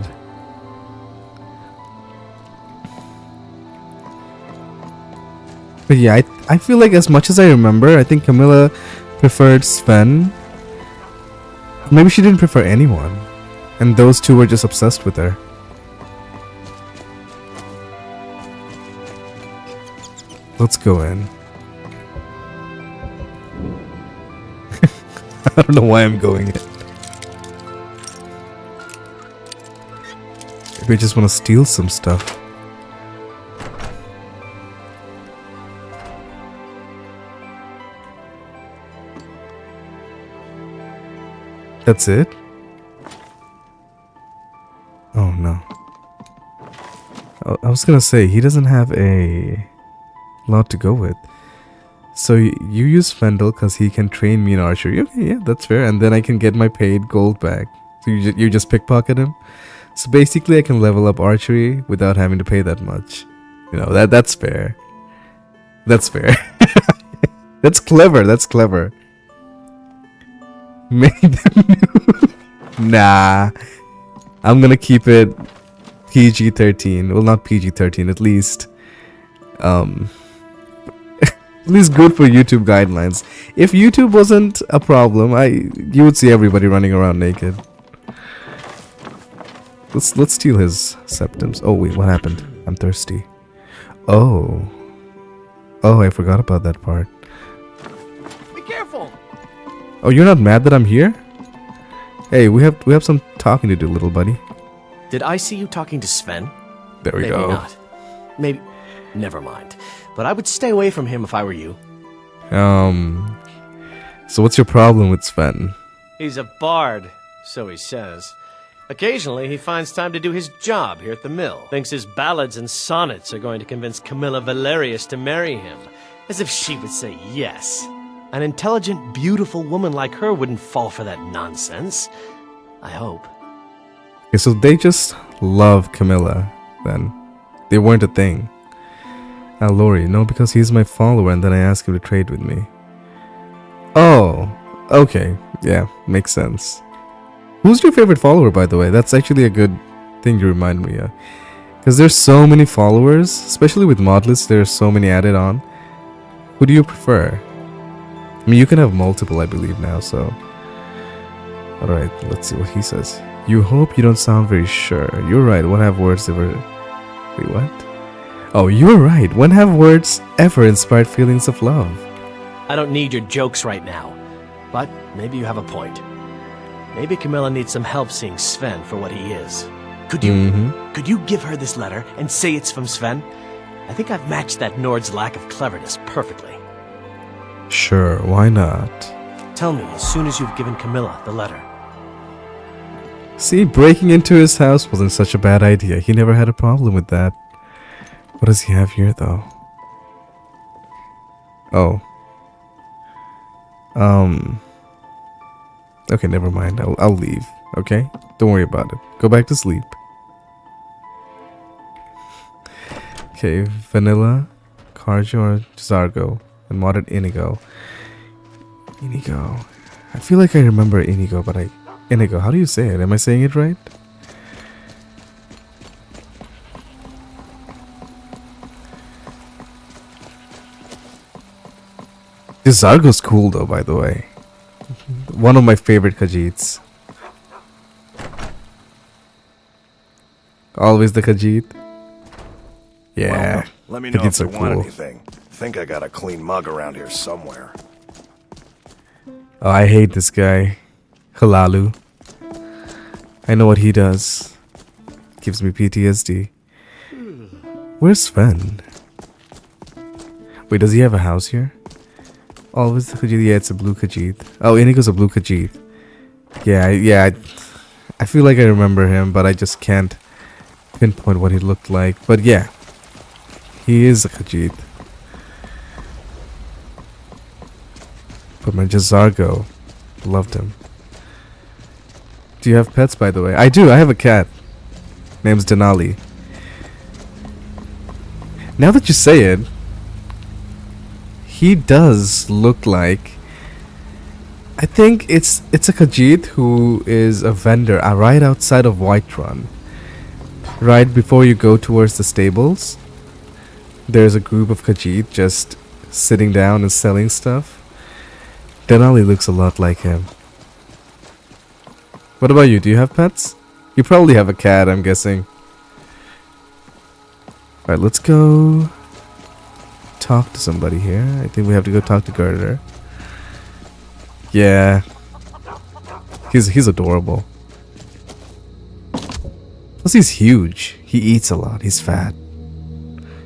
But yeah, I feel like as much as I remember, I think Camilla preferred Sven. Maybe she didn't prefer anyone. And those two were just obsessed with her. Let's go in. I don't know why I'm going in. Maybe I just want to steal some stuff. That's it? Oh no. I was gonna say, he doesn't have a lot to go with. So you use Faendal because he can train me in archery. Okay, yeah, that's fair. And then I can get my paid gold back. So you just pickpocket him? So basically I can level up archery without having to pay that much. You know, that's fair. That's fair. That's clever. Make them Nah. I'm gonna keep it PG-13. Well, not PG-13, at least. At least good for YouTube guidelines. If YouTube wasn't a problem, you would see everybody running around naked. Let's steal his septums. Oh wait, what happened? I'm thirsty. Oh, I forgot about that part. Be careful. Oh, you're not mad that I'm here? Hey, we have some talking to do, little buddy. Did I see you talking to Sven? There we Maybe go. Not. Maybe. Never mind. But I would stay away from him if I were you. So what's your problem with Sven? He's a bard, so he says. Occasionally, he finds time to do his job here at the mill. Thinks his ballads and sonnets are going to convince Camilla Valerius to marry him. As if she would say yes. An intelligent, beautiful woman like her wouldn't fall for that nonsense. I hope. Okay, so they just love Camilla, then. They weren't a thing. Lori, no, because he's my follower and then I asked him to trade with me. Oh, okay. Yeah, makes sense. Who's your favorite follower, by the way? That's actually a good thing to remind me of. Because there's so many followers, especially with Modlist, there's so many added on. Who do you prefer? I mean, you can have multiple, I believe, now, so... Alright, let's see what he says. You hope you don't sound very sure. You're right, when have words ever... Wait, what? Oh, you're right. When have words ever inspired feelings of love? I don't need your jokes right now. But maybe you have a point. Maybe Camilla needs some help seeing Sven for what he is. Could you give her this letter and say it's from Sven? I think I've matched that Nord's lack of cleverness perfectly. Sure, why not? Tell me as soon as you've given Camilla the letter. See, breaking into his house wasn't such a bad idea. He never had a problem with that. What does he have here, though? Oh. Okay, never mind. I'll leave, okay? Don't worry about it. Go back to sleep. Okay, vanilla, Carjo or Zargo, and modded Inigo. Inigo. I feel like I remember Inigo, but Inigo, how do you say it? Am I saying it right? This Zargo's cool though, by the way. One of my favorite Khajiits. Always the Khajiit. Yeah. Well, let me know if Khajiits you are want cool. anything. Think I got a clean mug around here somewhere. Oh, I hate this guy. Halalu. I know what he does. Gives me PTSD. Where's Sven? Wait, does he have a house here? Always the Khajiit. Yeah, it's a blue Khajiit. Oh, Inigo's a blue Khajiit. Yeah. I feel like I remember him, but I just can't pinpoint what he looked like. But yeah, he is a Khajiit. But my Zargo, loved him. Do you have pets, by the way? I do. I have a cat. Name's Denali. Now that you say it, he does look like, I think it's a Khajiit who is a vendor right outside of Whiterun. Right before you go towards the stables, there's a group of Khajiit just sitting down and selling stuff. Denali looks a lot like him. What about you? Do you have pets? You probably have a cat, I'm guessing. Alright, let's go talk to somebody here. I think we have to go talk to Garter. Yeah. He's adorable. Plus he's huge. He eats a lot. He's fat.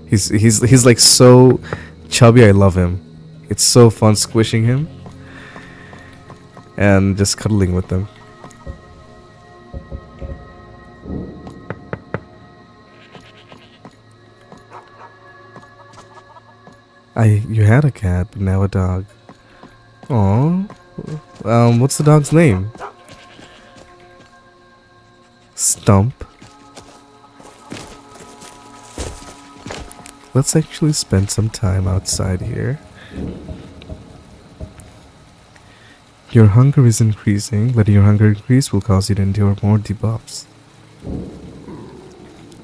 He's like so chubby. I love him. It's so fun squishing him and just cuddling with them. You had a cat, but now a dog. Aww. What's the dog's name? Stump. Let's actually spend some time outside here. Your hunger is increasing. Letting your hunger increase will cause you to endure more debuffs.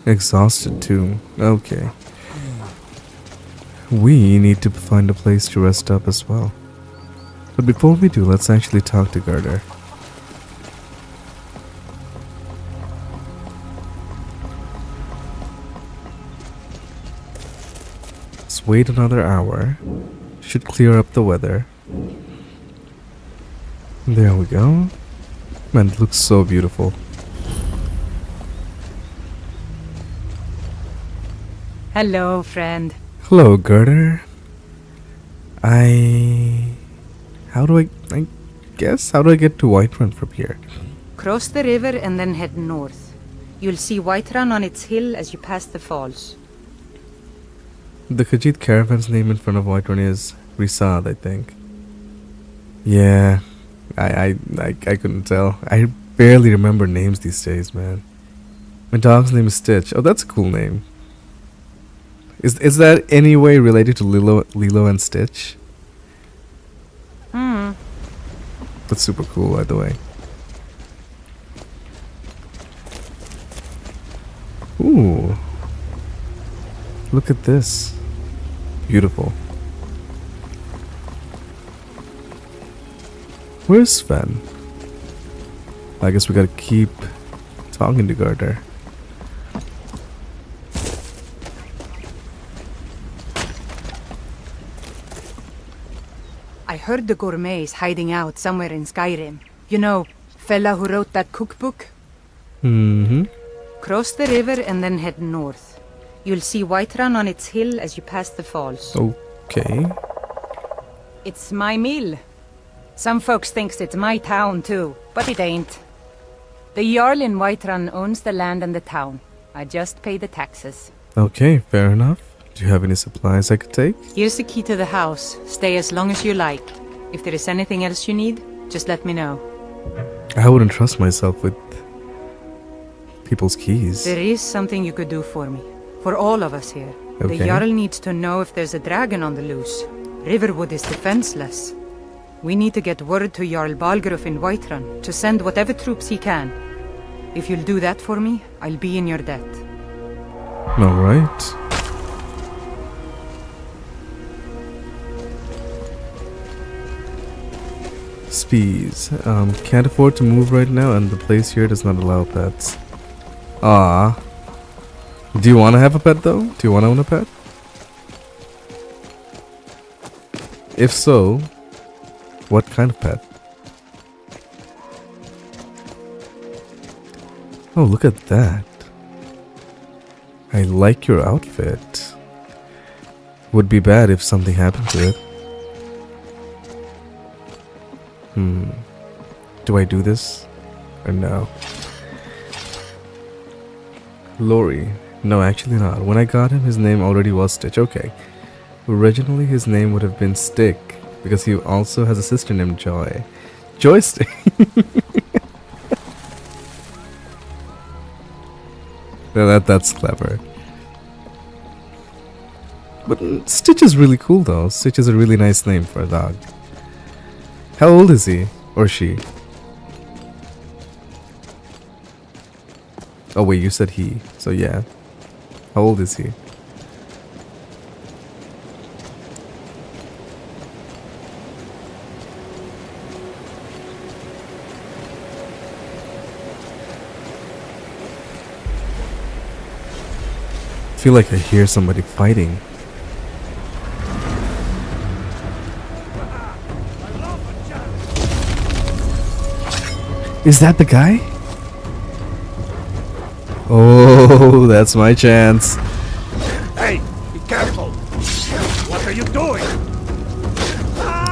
Exhausted too. Okay. We need to find a place to rest up as well. But before we do, let's actually talk to Garter. Let's wait another hour. Should clear up the weather. There we go. Man, it looks so beautiful. Hello, friend. Hello, Garter. How do I get to Whiterun from here? Cross the river and then head north. You'll see Whiterun on its hill as you pass the falls. The Khajiit caravan's name in front of Whiterun is Risad, I think. Yeah, I couldn't tell. I barely remember names these days, man. My dog's name is Stitch. Oh, that's a cool name. Is that any way related to Lilo and Stitch? That's super cool, by the way. Ooh. Look at this. Beautiful. Where's Sven? I guess we gotta keep talking to Garter. I heard the gourmet's hiding out somewhere in Skyrim. You know, fella who wrote that cookbook? Mm-hmm. Cross the river and then head north. You'll see Whiterun on its hill as you pass the falls. Okay. It's my mill. Some folks thinks it's my town too, but it ain't. The Jarl in Whiterun owns the land and the town. I just pay the taxes. Okay, fair enough. Do you have any supplies I could take? Here's the key to the house. Stay as long as you like. If there is anything else you need, just let me know. I wouldn't trust myself with people's keys. There is something you could do for me. For all of us here. The Okay. Jarl needs to know if there's a dragon on the loose. Riverwood is defenseless. We need to get word to Jarl Balgruuf in Whiterun to send whatever troops he can. If you'll do that for me, I'll be in your debt. Alright. Speeds. Can't afford to move right now, and the place here does not allow pets. Ah. Do you want to have a pet though? Do you want to own a pet? If so, what kind of pet? Oh, look at that. I like your outfit. Would be bad if something happened to it. Do I do this? Or no? Lori. No, actually not. When I got him, his name already was Stitch. Okay. Originally, his name would have been Stick, because he also has a sister named Joy. Joystick! No, that's clever. But Stitch is really cool though. Stitch is a really nice name for a dog. How old is he? Or she? Oh wait, you said he. So yeah. How old is he? I feel like I hear somebody fighting. Is that the guy? Oh, that's my chance. Hey, be careful! What are you doing?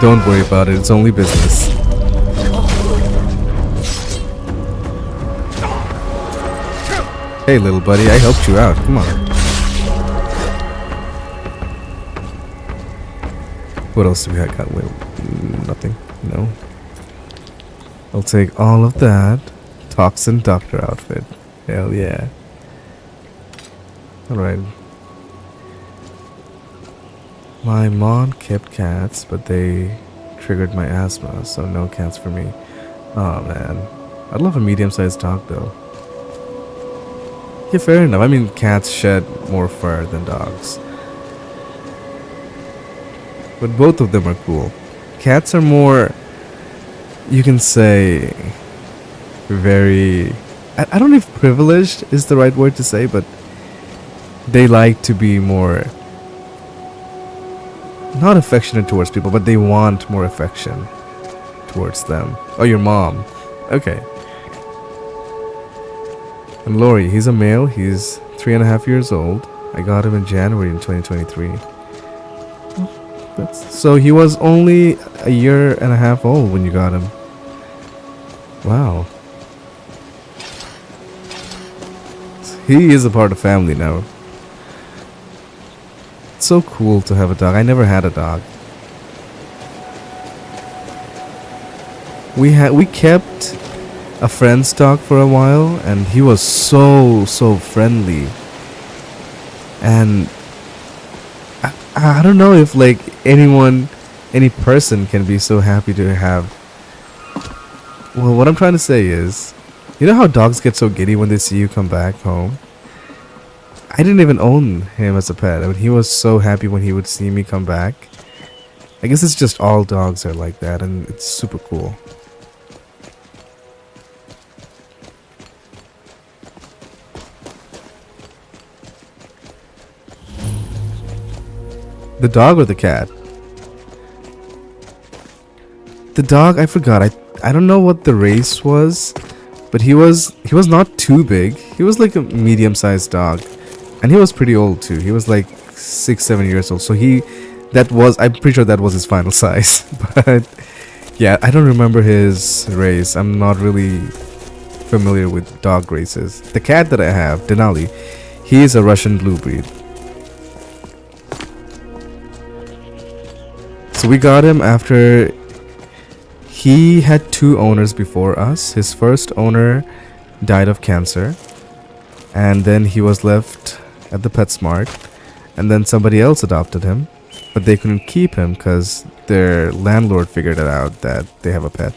Don't worry about it, it's only business. Hey little buddy, I helped you out, come on. What else do we have? Got? Wait, nothing. No. I'll take all of that. Toxin doctor outfit. Hell yeah. Alright. My mom kept cats, but they triggered my asthma, so no cats for me. Oh man. I'd love a medium-sized dog though. Yeah, fair enough. I mean, cats shed more fur than dogs. But both of them are cool. Cats are more, you can say, very... I don't know if privileged is the right word to say, but they like to be more... not affectionate towards people, but they want more affection towards them. Oh, your mom. Okay. And Lori, he's a male. He's 3.5 years old. I got him in January in 2023. So he was only 1.5 years old when you got him. Wow. He is a part of family now. It's so cool to have a dog. I never had a dog. We kept a friend's dog for a while, and he was so friendly. And I don't know if like any person can be so happy to have. Well, what I'm trying to say is, you know how dogs get so giddy when they see you come back home? I didn't even own him as a pet. I mean, he was so happy when he would see me come back. I guess it's just all dogs are like that, and it's super cool. The dog or the cat? The dog, I forgot. I don't know what the race was, but he was not too big. He was like a medium-sized dog, and he was pretty old too. He was like 6-7 years old. So I'm pretty sure that was his final size. But yeah, I don't remember his race. I'm not really familiar with dog races. The cat that I have, Denali, he is a Russian blue breed. So we got him after he had 2 owners before us. His first owner died of cancer, and then he was left at the PetSmart, and then somebody else adopted him, but they couldn't keep him because their landlord figured it out that they have a pet,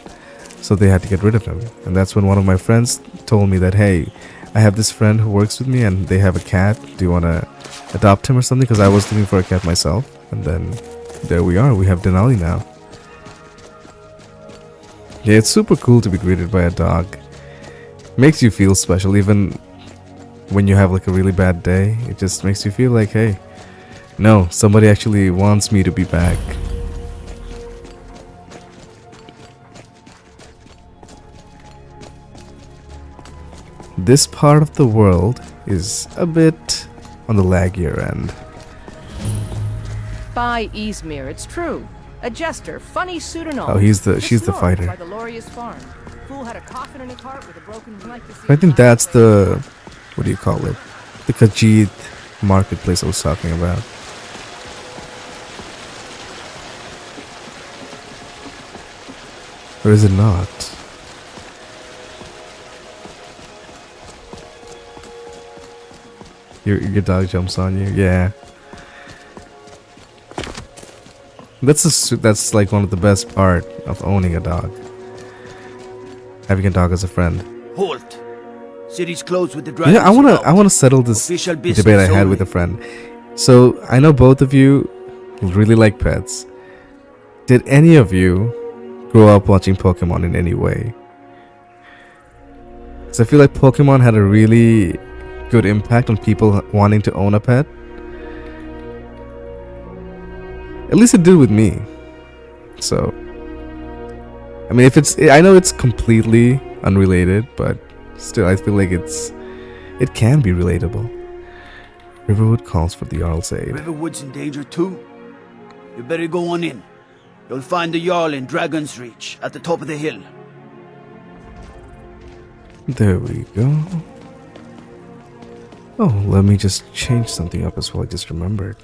so they had to get rid of him. And that's when one of my friends told me that, hey, I have this friend who works with me and they have a cat, do you want to adopt him or something? Because I was looking for a cat myself. And then there we are, we have Denali now. Yeah, it's super cool to be greeted by a dog. Makes you feel special even when you have like a really bad day. It just makes you feel like, hey, no, somebody actually wants me to be back. This part of the world is a bit on the laggier end. By Ysmir, it's true. A jester, funny pseudonym. Oh, she's the fighter. By the Loria's farm. Fool had a coffin in his heart with a broken leg. I think that's the, what do you call it? The Khajiit marketplace I was talking about. Or is it not? Your dog jumps on you, yeah. That's like one of the best part of owning a dog. Having a dog as a friend. Halt! City's closed with the dragons. Yeah, I wanna settle this debate I had with a friend. So I know both of you really like pets. Did any of you grow up watching Pokemon in any way? Because I feel like Pokemon had a really good impact on people wanting to own a pet. At least it did with me. So, I mean, I know it's completely unrelated, but still, I feel like it can be relatable. Riverwood calls for the Jarl's aid. Riverwood's in danger too. You better go on in. You'll find the Jarl in Dragon's Reach at the top of the hill. There we go. Oh, let me just change something up as well. I just remembered.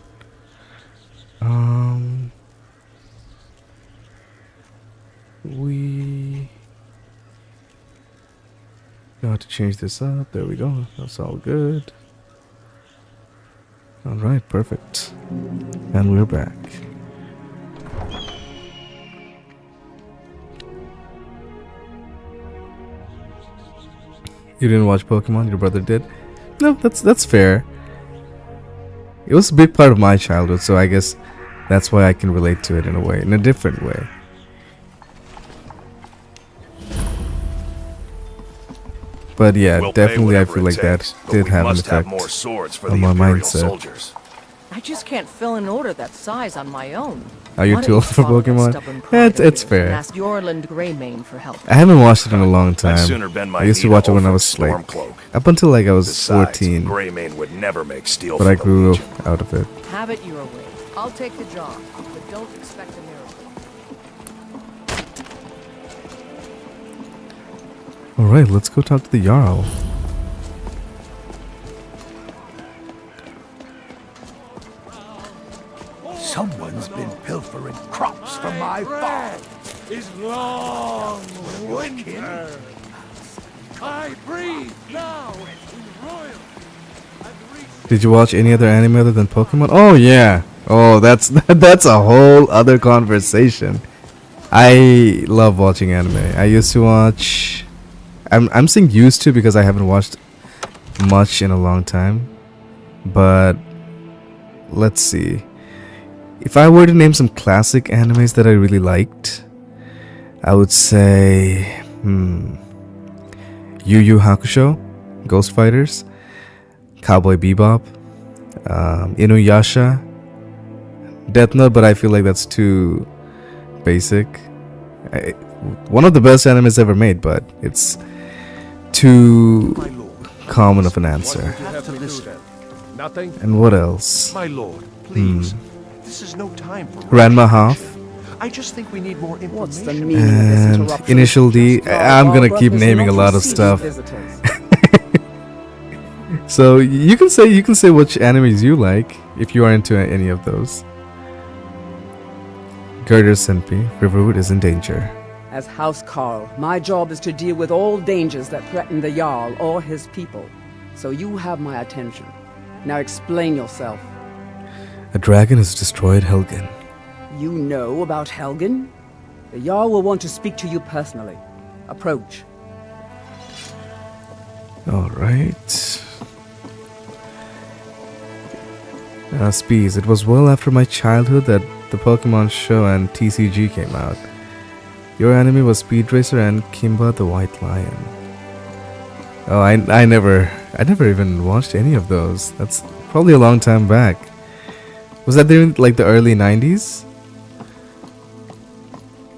We got to change this up. There we go. That's all good. All right, perfect. And we're back. You didn't watch Pokemon? Your brother did? No, that's fair. It was a big part of my childhood, so I guess that's why I can relate to it in a way, in a different way. But yeah, definitely I feel like that did have an effect on my mindset. I just can't fill an order that size on my own. Are you too old for Pokemon? Yeah, it's fair. Ask Yorland Greymane for help. I haven't watched it in a long time. I used to watch it when I was like, up until like I was 14. Greymane would never make steel, but I grew out of it. Have it your way. I'll take the job, but don't expect a miracle. Alright, let's go talk to the Jarl. Someone's been pilfering crops from my farm. Is long winter. I breathe now in royal. Did you watch any other anime other than Pokemon? Oh yeah. Oh, that's a whole other conversation. I love watching anime. I used to watch. I'm saying used to because I haven't watched much in a long time. But let's see. If I were to name some classic animes that I really liked, I would say Yu Yu Hakusho, Ghost Fighters, Cowboy Bebop, Inuyasha, Death Note, but I feel like that's too basic. One of the best animes ever made, but it's too common of an answer. And what else? My lord, please. This is no time for Ranma Half. I just think we need more information. What's the meaning of this And interruption? Initial D. I'm gonna keep naming a lot of stuff. So you can say which animes you like if you are into any of those. Girder Senpi, Riverwood is in danger. As House Carl, my job is to deal with all dangers that threaten the Jarl or his people. So you have my attention. Now explain yourself. A dragon has destroyed Helgen. You know about Helgen? The Jarl will want to speak to you personally. Approach. Alright. Spees, it was well after my childhood that the Pokemon show and TCG came out. Your enemy was Speed Racer and Kimba the White Lion. Oh, I never even watched any of those. That's probably a long time back. Was that during like the early 90s?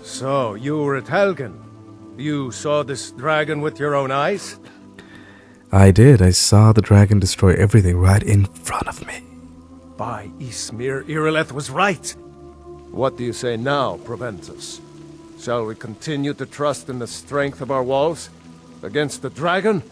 So, you were at Helgen. You saw this dragon with your own eyes? I did. I saw the dragon destroy everything right in front of me. By Ysmir, Irileth was right. What do you say now, Proventus? Shall we continue to trust in the strength of our walls? Against the dragon?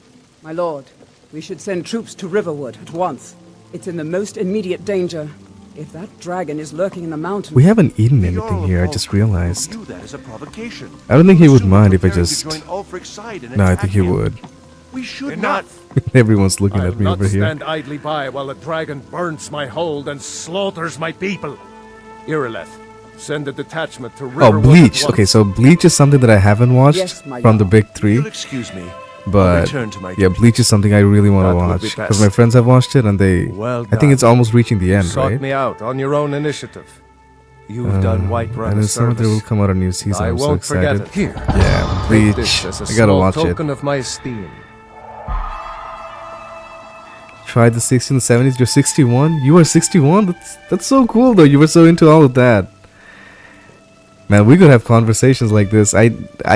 My lord, we should send troops to Riverwood at once. It's in the most immediate danger. If that dragon is lurking in the mountains... We haven't eaten anything here, I just realized. That as a provocation. I don't think he would mind if I just... No, I think he would. We should not... Everyone's looking at me over here. I'll not stand idly by while the dragon burns my hold and slaughters my people. Irileth, send a detachment to Riverwood. Oh, Bleach. Okay, so Bleach is something that I haven't watched from the big three. You'll excuse me. But yeah, Bleach is something I really want to watch because my friends have watched it and they. I think it's almost reaching the end, Sought right? me out on your own initiative. You've done Whiterun and in summer there will come out a new season. I'm so excited. Yeah, Bleach. I gotta watch it. Token of my esteem. Tried the 60s and 70s. You're 61. You are 61. That's so cool though. You were so into all of that. Man, we could have conversations like this. I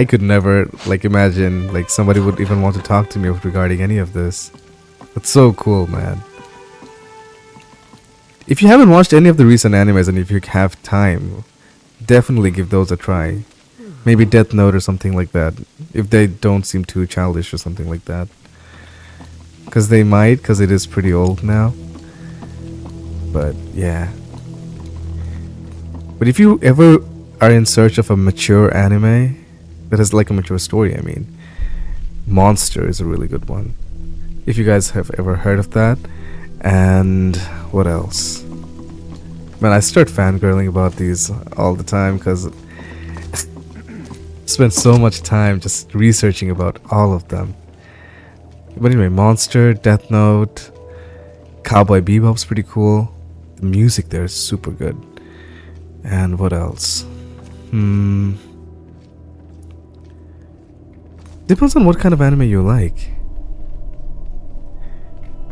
could never like imagine like somebody would even want to talk to me regarding any of this. That's so cool, man. If you haven't watched any of the recent animes and if you have time, definitely give those a try. Maybe Death Note or something like that. If they don't seem too childish or something like that. Because they might, because it is pretty old now. But yeah. But if you ever are in search of a mature anime that has like a mature story, I mean, Monster is a really good one. If you guys have ever heard of that. And what else? Man, I start fangirling about these all the time because I spent so much time just researching about all of them. But anyway, Monster, Death Note, Cowboy Bebop's pretty cool. The music there is super good. And what else? Depends on what kind of anime you like.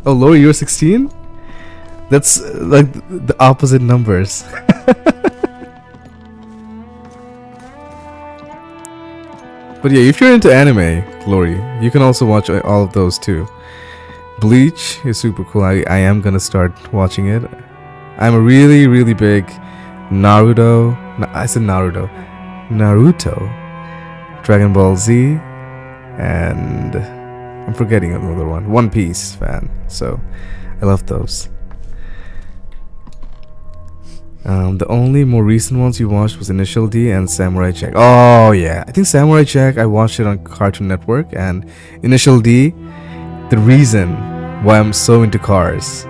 Oh, Lori, you're 16? That's like the opposite numbers. But yeah, if you're into anime, Lori, you can also watch all of those too. Bleach is super cool. I am gonna start watching it. I'm a really, really big Naruto. I said Naruto. Dragon Ball Z, and I'm forgetting another one. One Piece fan. So I love those. The only more recent ones you watched was Initial D and Samurai Jack. Oh yeah, I think Samurai Jack I watched it on Cartoon Network, and Initial D, the reason why I'm so into cars.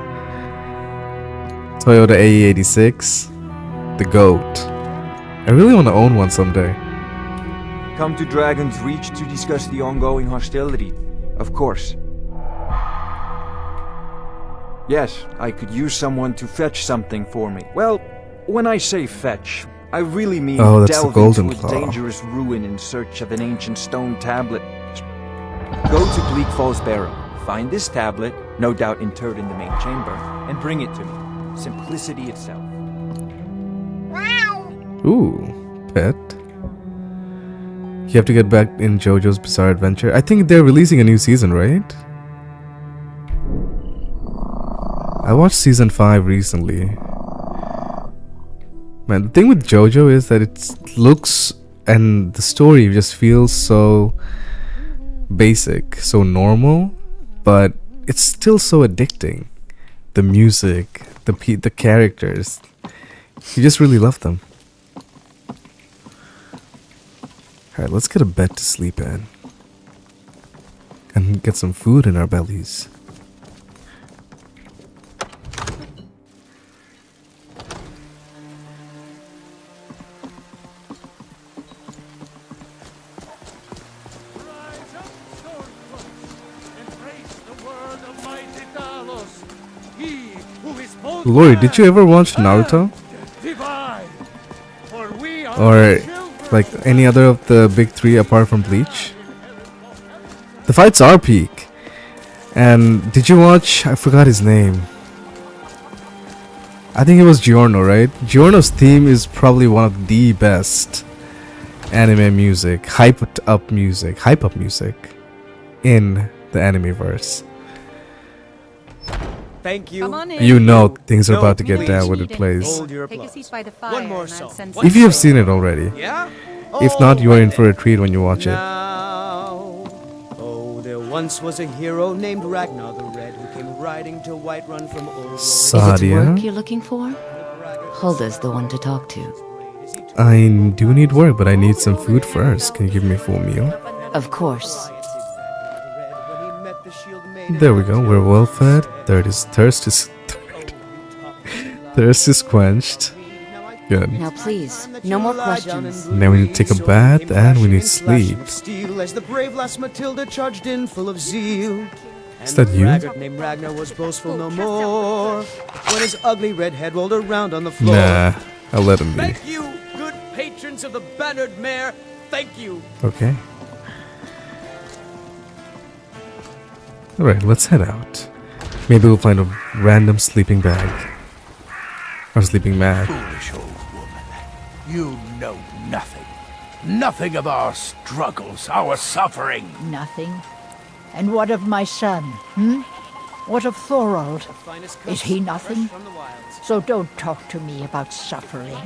Toyota AE86, the GOAT. I really want to own one someday. Come to Dragon's Reach to discuss the ongoing hostility, of course. Yes, I could use someone to fetch something for me. Well, when I say fetch, I really mean delve into a dangerous ruin in search of an ancient stone tablet. Go to Bleak Falls Barrow, find this tablet, no doubt interred in the main chamber, and bring it to me. Simplicity itself. Ooh, pet. You have to get back in JoJo's Bizarre Adventure. I think they're releasing a new season, right? I watched season 5 recently. Man, the thing with JoJo is that it looks and the story just feels so basic, so normal, but it's still so addicting. The music, the characters, you just really love them. Alright, let's get a bed to sleep in. And get some food in our bellies. Lori, did you ever watch Naruto? Or like any other of the big three apart from Bleach? The fights are peak. And did you watch, I forgot his name. I think it was Giorno, right? Giorno's theme is probably one of the best anime music, hype up music in the anime-verse. Thank you. You know things are about to get down when it plays. Take a seat by the fire. One more and I'll song. send If you have seen it already. Yeah? If not, you are in for a treat when you watch it. Now, oh, there once was a hero named Ragnar the Red who came riding to Whiterun from old. Sadia? You're looking for? Hulda's the one to talk to. I do need work, but I need some food first. Can you give me a full meal? Of course. There we go. We're well fed. Thirst is quenched. Good. Now please, no more questions. Now we need to take a bath and we need sleep. As the brave lass Matilda charged in full of zeal. Is that you? Braggart named Ragnar was boastful no more when his ugly red head rolled around on the floor. Nah, I'll let him be. Thank you, good patrons of the bannered mare. Thank you. Okay. Alright, let's head out. Maybe we'll find a random sleeping bag. Or sleeping mat. Foolish old woman. You know nothing. Nothing of our struggles, our suffering. Nothing. And what of my son, What of Thorold? Is he nothing? So don't talk to me about suffering.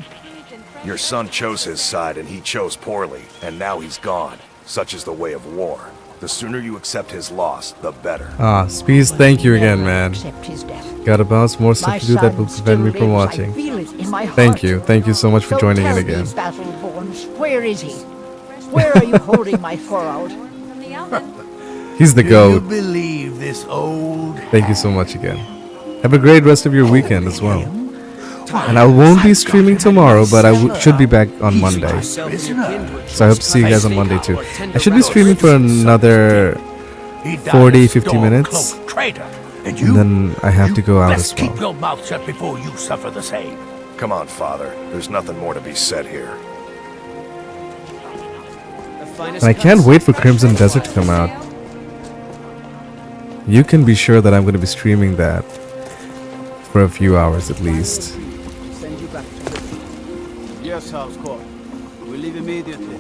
Your son chose his side and he chose poorly, and now he's gone. Such is the way of war. The sooner you accept his loss, the better. Ah, Spees, thank you again, man. Accept his death. Gotta bounce more stuff My to do that will son prevent me still from lives. watching. I feel it in my Thank heart. you so much for So joining in tell again. me, Battleborns, where is he? Where are you holding my Thorold? He's the Do you GOAT. believe this old... Thank you so much again. Have a great rest of your weekend as well. And I won't be streaming tomorrow, but I should be back on Monday. So I hope to see you guys on Monday too. I should be streaming for another 40-50 minutes. And then I have to go out as well. Keep your mouth shut before you suffer the same. Come on, father. There's nothing more to be said here. And I can't wait for Crimson Desert to come out. You can be sure that I'm going to be streaming that for a few hours at least. Yes, House Court. We leave immediately.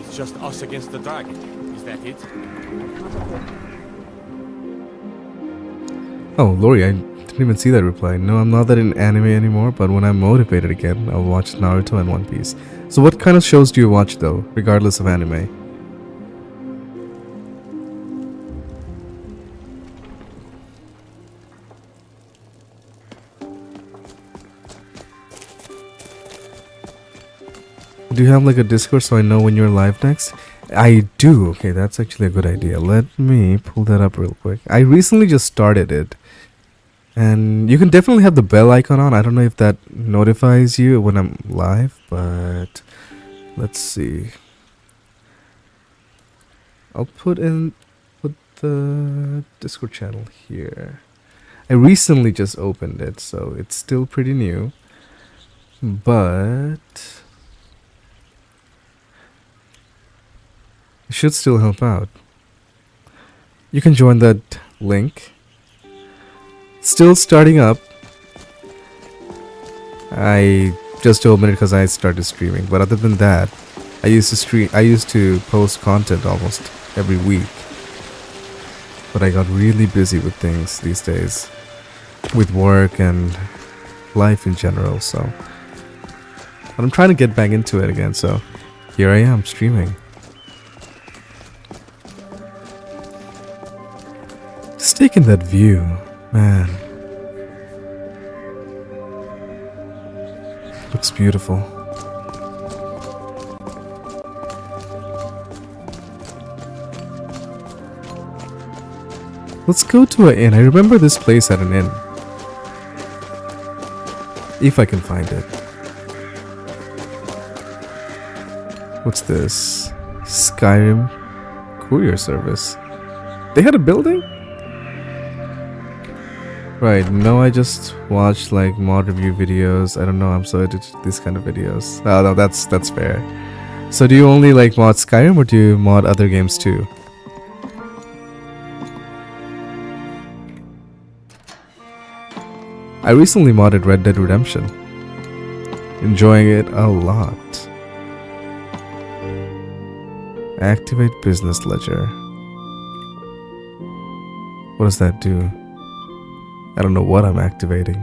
It's just us against the dragon. Is that it? Oh, Lori, I didn't even see that reply. No, I'm not that in anime anymore, but when I'm motivated again, I'll watch Naruto and One Piece. So what kind of shows do you watch though, regardless of anime? Do you have like a Discord so I know when you're live next? I do. Okay, that's actually a good idea. Let me pull that up real quick. I recently just started it. And you can definitely have the bell icon on. I don't know if that notifies you when I'm live, but let's see. I'll put the Discord channel here. I recently just opened it, so it's still pretty new. But it should still help out. You can join that link. Still starting up. I just opened it because I started streaming, but other than that, I used to post content almost every week. But I got really busy with things these days, with work and life in general, so but I'm trying to get back into it again, so here I am streaming. Just taking that view, man. Looks beautiful. Let's go to an inn. I remember this place at an inn. If I can find it. What's this? Skyrim courier service. They had a building? Right, no, I just watch like mod review videos. I don't know, I'm so addicted to these kind of videos. Oh no, that's fair. So do you only like mod Skyrim or do you mod other games too? I recently modded Red Dead Redemption. Enjoying it a lot. Activate business ledger. What does that do? I don't know what I'm activating.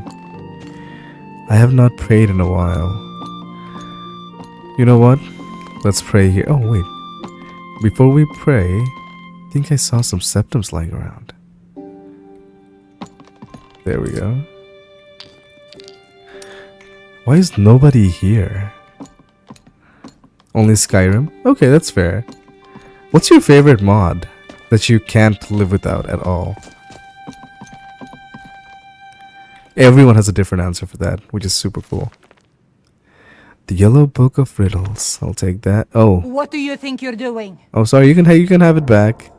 I have not prayed in a while. You know what? Let's pray here. Oh, wait. Before we pray, I think I saw some septums lying around. There we go. Why is nobody here? Only Skyrim? Okay, that's fair. What's your favorite mod that you can't live without at all? Everyone has a different answer for that, which is super cool. The Yellow Book of Riddles. I'll take that. Oh. What do you think you're doing? Oh, sorry. You can have it back.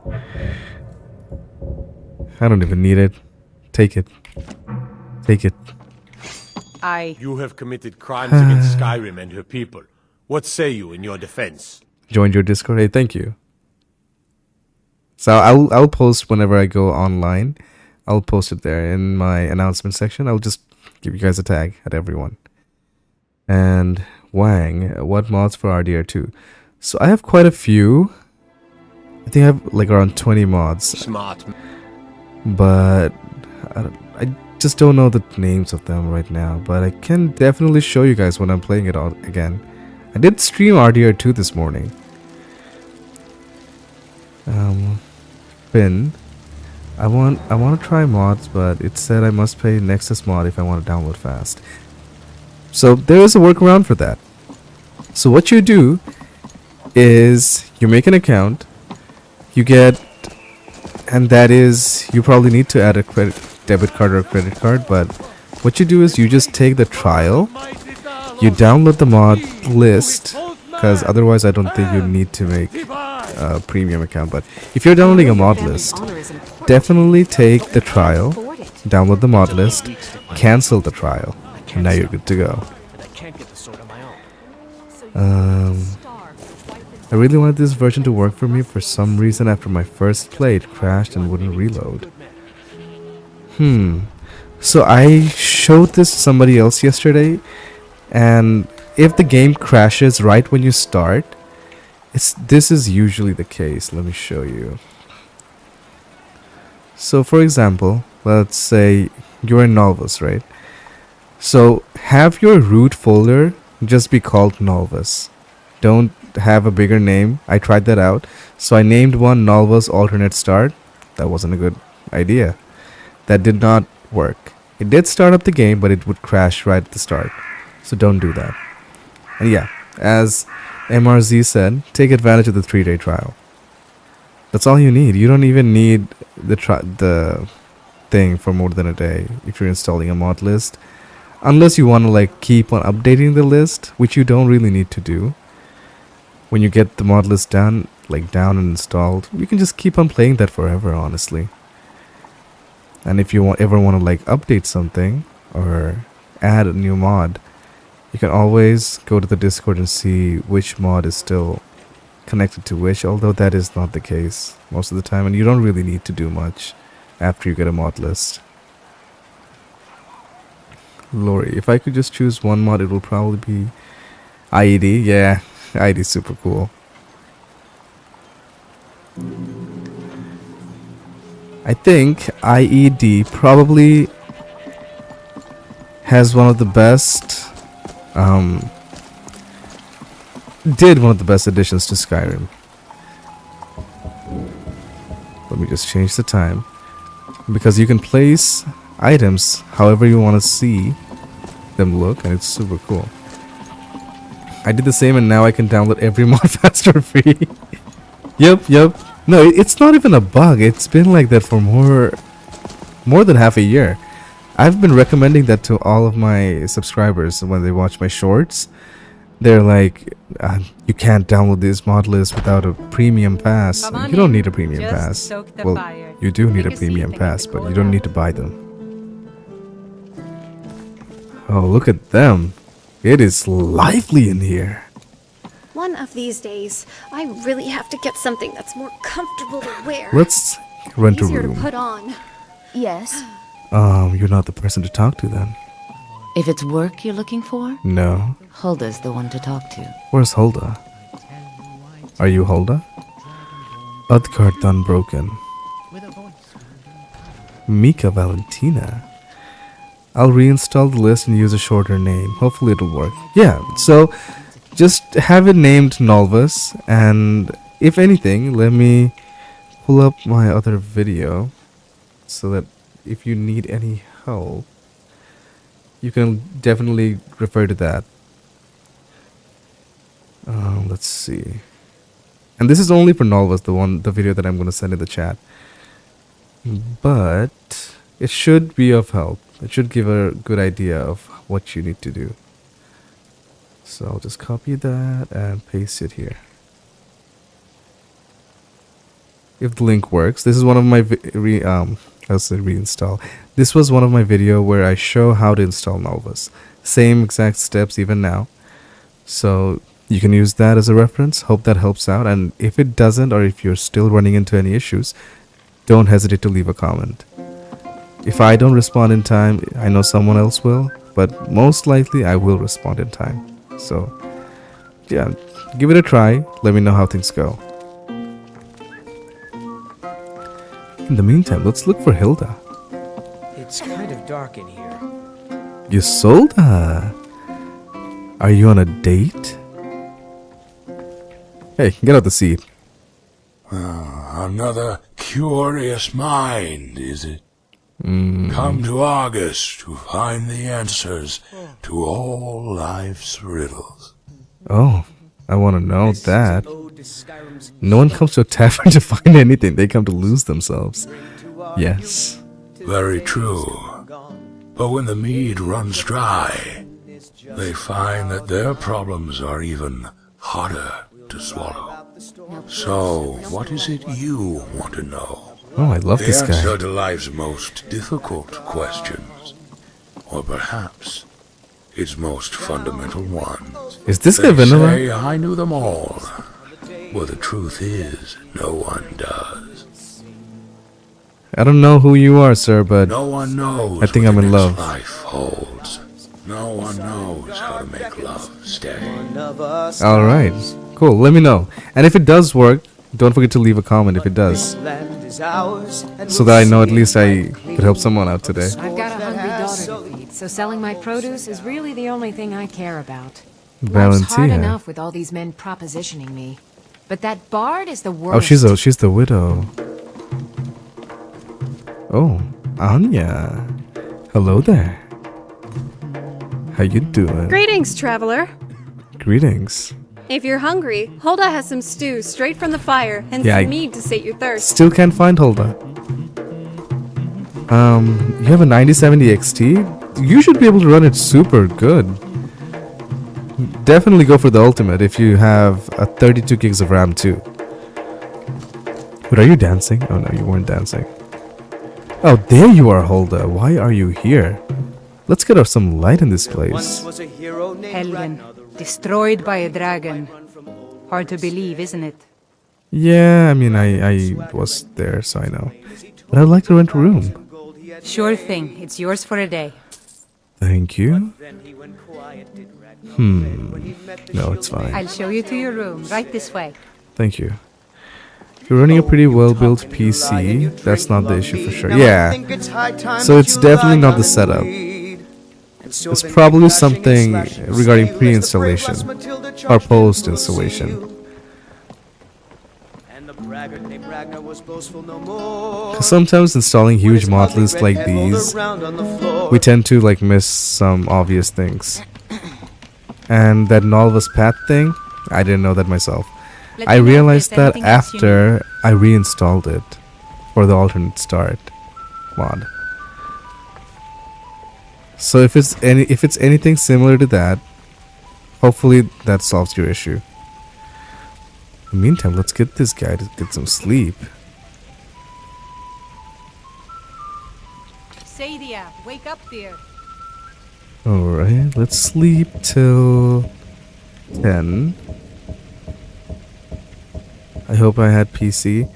I don't even need it. Take it. Take it. You have committed crimes against Skyrim and her people. What say you in your defense? Joined your Discord. Hey, thank you. So I'll post whenever I go online. I'll post it there in my announcement section. I'll just give you guys a tag at everyone. And Wang, what mods for RDR2? So I have quite a few. I think I have like around 20 mods. Smart. But I just don't know the names of them right now. But I can definitely show you guys when I'm playing it all again. I did stream RDR2 this morning. Finn. I want to try mods, but it said I must pay Nexus mod if I want to download fast. So there is a workaround for that. So what you do is you make an account, you get, and that is, you probably need to add a debit card or a credit card, but what you do is you just take the trial, you download the mod list, because otherwise I don't think you need to make a premium account. But if you're downloading a mod list, definitely take the trial, download the mod list, cancel the trial, and now you're good to go. I really wanted this version to work for me. For some reason, after my first play, it crashed and wouldn't reload. So I showed this to somebody else yesterday, and if the game crashes right when you start, this is usually the case. Let me show you. So for example, let's say you're in Nolvus, right? So have your root folder just be called Nolvus. Don't have a bigger name. I tried that out. So I named one Nolvus alternate start. That wasn't a good idea. That did not work. It did start up the game, but it would crash right at the start. So don't do that. And yeah, as MRZ said, take advantage of the 3-day trial. That's all you need. You don't even need the thing for more than a day if you're installing a mod list. Unless you want to like keep on updating the list, which you don't really need to do. When you get the mod list down and installed, you can just keep on playing that forever, honestly. And if you ever want to like update something or add a new mod, you can always go to the Discord and see which mod is still connected to which, although that is not the case most of the time, and you don't really need to do much after you get a mod list. Lori, if I could just choose one mod, it will probably be IED. Yeah, IED is super cool. I think IED probably has one of the best, did one of the best additions to Skyrim. Let me just change the time, because you can place items however you want to see them look, and it's super cool. I did the same, and now I can download every mod faster free. Yep. No, it's not even a bug. It's been like that for more than half a year. I've been recommending that to all of my subscribers when they watch my shorts. They're like, you can't download this mod list without a premium pass. You don't need a premium pass. Well, you do need a premium pass, but you don't need to buy them. Oh, look at them. It is lively in here. One of these days, I really have to get something that's more comfortable to wear. Let's rent a Easier room. to put on. Yes. You're not the person to talk to then. If it's work you're looking for, No. Hulda's the one to talk to. Where's Hulda? Are you Hulda? Udgard Unbroken. Mika Valentina. I'll reinstall the list and use a shorter name. Hopefully it'll work. Yeah, so just have it named Nolvus, and if anything, let me pull up my other video so that if you need any help, you can definitely refer to that. Let's see. And this is only for Nolvus, the video that I'm going to send in the chat. But it should be of help. It should give a good idea of what you need to do. So I'll just copy that and paste it here. If the link works, this is one of my reinstall. This was one of my video where I show how to install Nolvus. Same exact steps even now. So you can use that as a reference. Hope that helps out. And if it doesn't, or if you're still running into any issues, don't hesitate to leave a comment. If I don't respond in time, I know someone else will, but most likely I will respond in time. So yeah, give it a try. Let me know how things go. In the meantime, let's look for Hilda. It's kind of dark in here. You sold her. Are you on a date? Hey, get out the seat. Another curious mind, is it? Come to Argus to find the answers to all life's riddles. Oh, I want to know that. No one comes to a tavern to find anything. They come to lose themselves. Yes. Very true. But when the mead runs dry, they find that their problems are even harder to swallow. So, what is it you want to know? Oh, I love this The guy. answer to life's most difficult questions. Or perhaps its most fundamental ones. Is this They guy vanilla? say I knew them all. Well, the truth is, no one does. I don't know who you are, sir, but No one knows I think what I'm the in next love. life holds. No one knows how to make love stay. Alright, cool, let me know. And if it does work, don't forget to leave a comment if it does. So that I know at least I could help someone out today. I've got a hungry daughter to feed, so selling my produce is really the only thing I care about. Life's hard Valentina. enough with all these men propositioning me. But that bard is the worst. Oh, she's the widow. Oh, Anya. Hello there. How you doing? Greetings, traveler. Greetings. If you're hungry, Hulda has some stew straight from the fire and Yeah, some I mead to sate your thirst. Still can't find Hulda. You have a 9070 XT? You should be able to run it super good. Definitely go for the ultimate if you have a 32 gigs of RAM too. But are you dancing? Oh no, you weren't dancing. Oh, there you are, Hulda. Why are you here? Let's get some light in this place. Helgen, destroyed by a dragon. Hard to believe, isn't it? Yeah, I mean, I was there, so I know. But I'd like to rent a room. Sure thing. It's yours for a day. Thank you. No, it's fine. I'll show you to your room. Right this way. Thank you. If you're running a pretty well-built PC, that's not the issue for sure. Yeah. So it's definitely not the setup. It's probably something regarding pre-installation or post-installation. Sometimes installing huge mod lists like these, we tend to miss some obvious things. And that Nolvus path thing, I didn't know that myself. I realized that after I reinstalled it for the alternate start mod. So if it's anything similar to that, hopefully that solves your issue. In the meantime, let's get this guy to get some sleep. Sadia, wake up, dear. Alright, let's sleep till 10. I hope I had PC.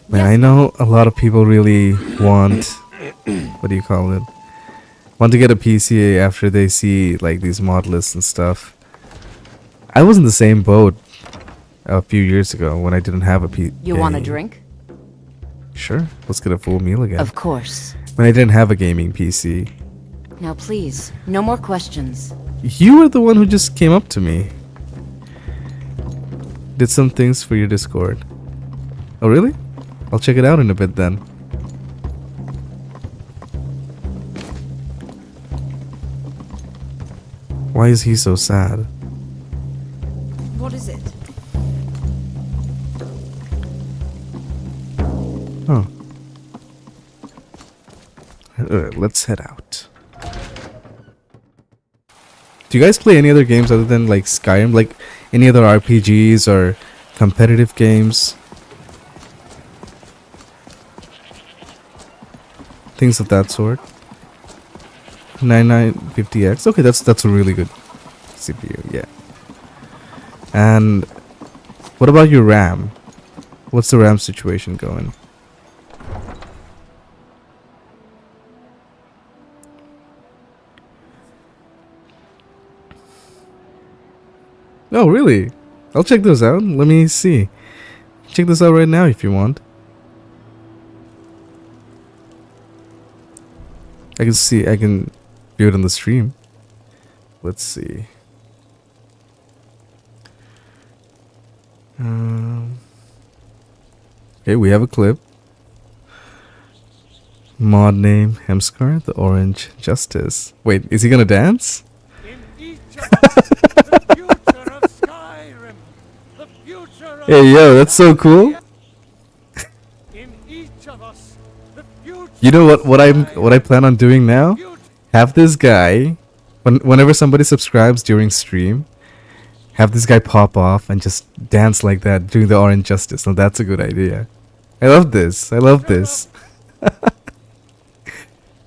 Man, I know a lot of people really want, what do you call it? Want to get a PC after they see like these mod lists and stuff. I was in the same boat a few years ago when I didn't have a PC. You want a drink? Sure, let's get a full meal again. Of course. When I didn't have a gaming PC. Now please, no more questions. You were the one who just came up to me. Did some things for your Discord. Oh really? I'll check it out in a bit then. Why is he so sad? What is it? Oh. Let's head out. Do you guys play any other games other than like Skyrim? Like any other RPGs or competitive games? Things of that sort. 9950X. Okay, that's a really good CPU, yeah. And what about your RAM? What's the RAM situation going? Oh, really? I'll check those out. Let me see. Check this out right now if you want. I can view it on the stream. Let's see. Okay, we have a clip. Mod name Hemscar, the Orange Justice. Wait, is he gonna dance? Hey yo, that's so cool. You know what I plan on doing now? Have this guy, whenever somebody subscribes during stream, have this guy pop off and just dance like that, doing the Orange Justice. Now that's a good idea. I love this. I love this.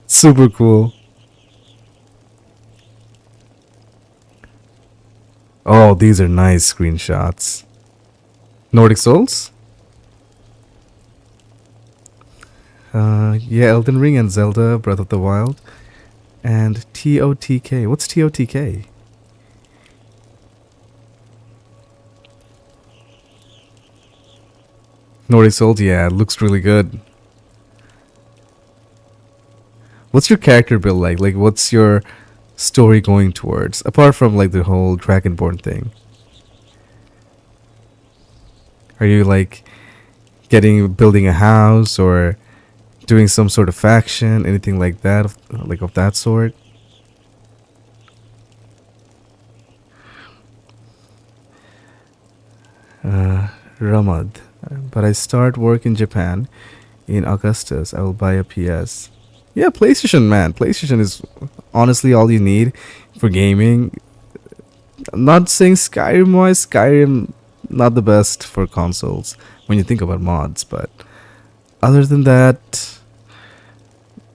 Super cool. Oh, these are nice screenshots. Nordic Souls? Yeah, Elden Ring and Zelda Breath of the Wild. And TOTK. What's TOTK? Nordic Souls, yeah, it looks really good. What's your character build like? Like, what's your story going towards? Apart from, like, the whole Dragonborn thing. Are you, like, building a house or doing some sort of faction, anything like that, like of that sort? Ramad. But I start work in Japan in Augustus. I will buy a PS. Yeah, PlayStation, man. PlayStation is honestly all you need for gaming. I'm not saying Skyrim wise. Skyrim not the best for consoles when you think about mods, but other than that,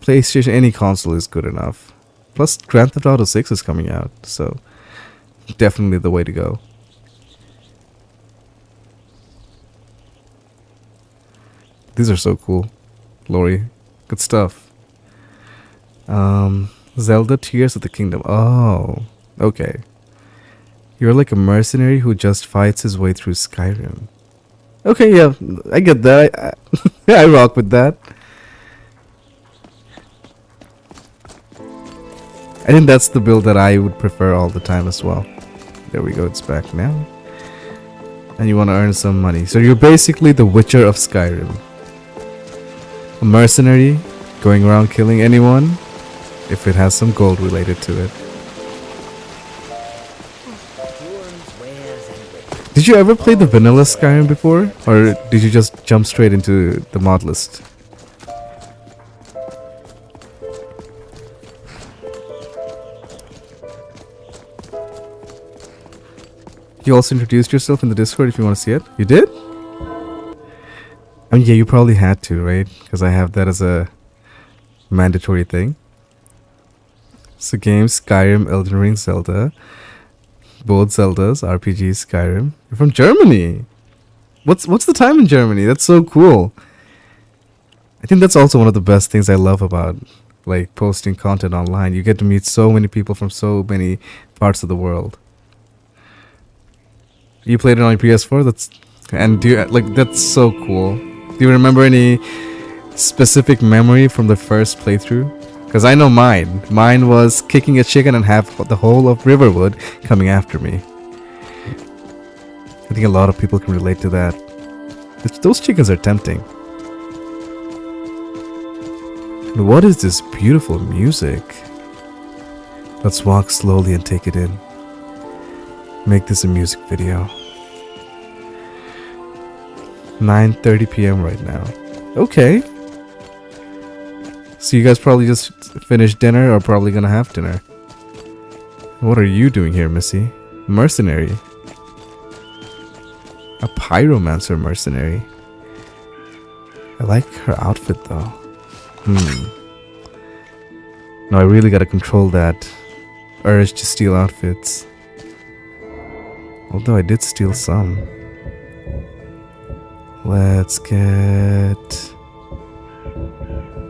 PlayStation, any console is good enough. Plus, Grand Theft Auto 6 is coming out, so definitely the way to go. These are so cool. Lori, good stuff. Zelda Tears of the Kingdom. Oh, okay. You're like a mercenary who just fights his way through Skyrim. Okay, yeah, I get that. I rock with that. I think that's the build that I would prefer all the time as well. There we go, it's back now. And you want to earn some money. So you're basically the Witcher of Skyrim. A mercenary going around killing anyone if it has some gold related to it. Did you ever play the vanilla Skyrim before? Or did you just jump straight into the mod list? You also introduced yourself in the Discord if you want to see it. You did? I mean, yeah, you probably had to, right? Because I have that as a mandatory thing. So games, Skyrim, Elden Ring, Zelda. Both Zeldas, RPGs, Skyrim. You're from Germany. What's the time in Germany? That's so cool. I think that's also one of the best things I love about like posting content online. You get to meet so many people from so many parts of the world. You played it on your PS4? That's so cool. Do you remember any specific memory from the first playthrough? Because I know mine. Mine was kicking a chicken and have the whole of Riverwood coming after me. I think a lot of people can relate to that. Those chickens are tempting. And what is this beautiful music? Let's walk slowly and take it in. Make this a music video. 9:30 p.m. right now. Okay. So you guys probably just finished dinner or probably gonna have dinner. What are you doing here, Missy? Mercenary. A pyromancer mercenary. I like her outfit though. No, I really gotta control that urge to steal outfits. Although I did steal some. Let's get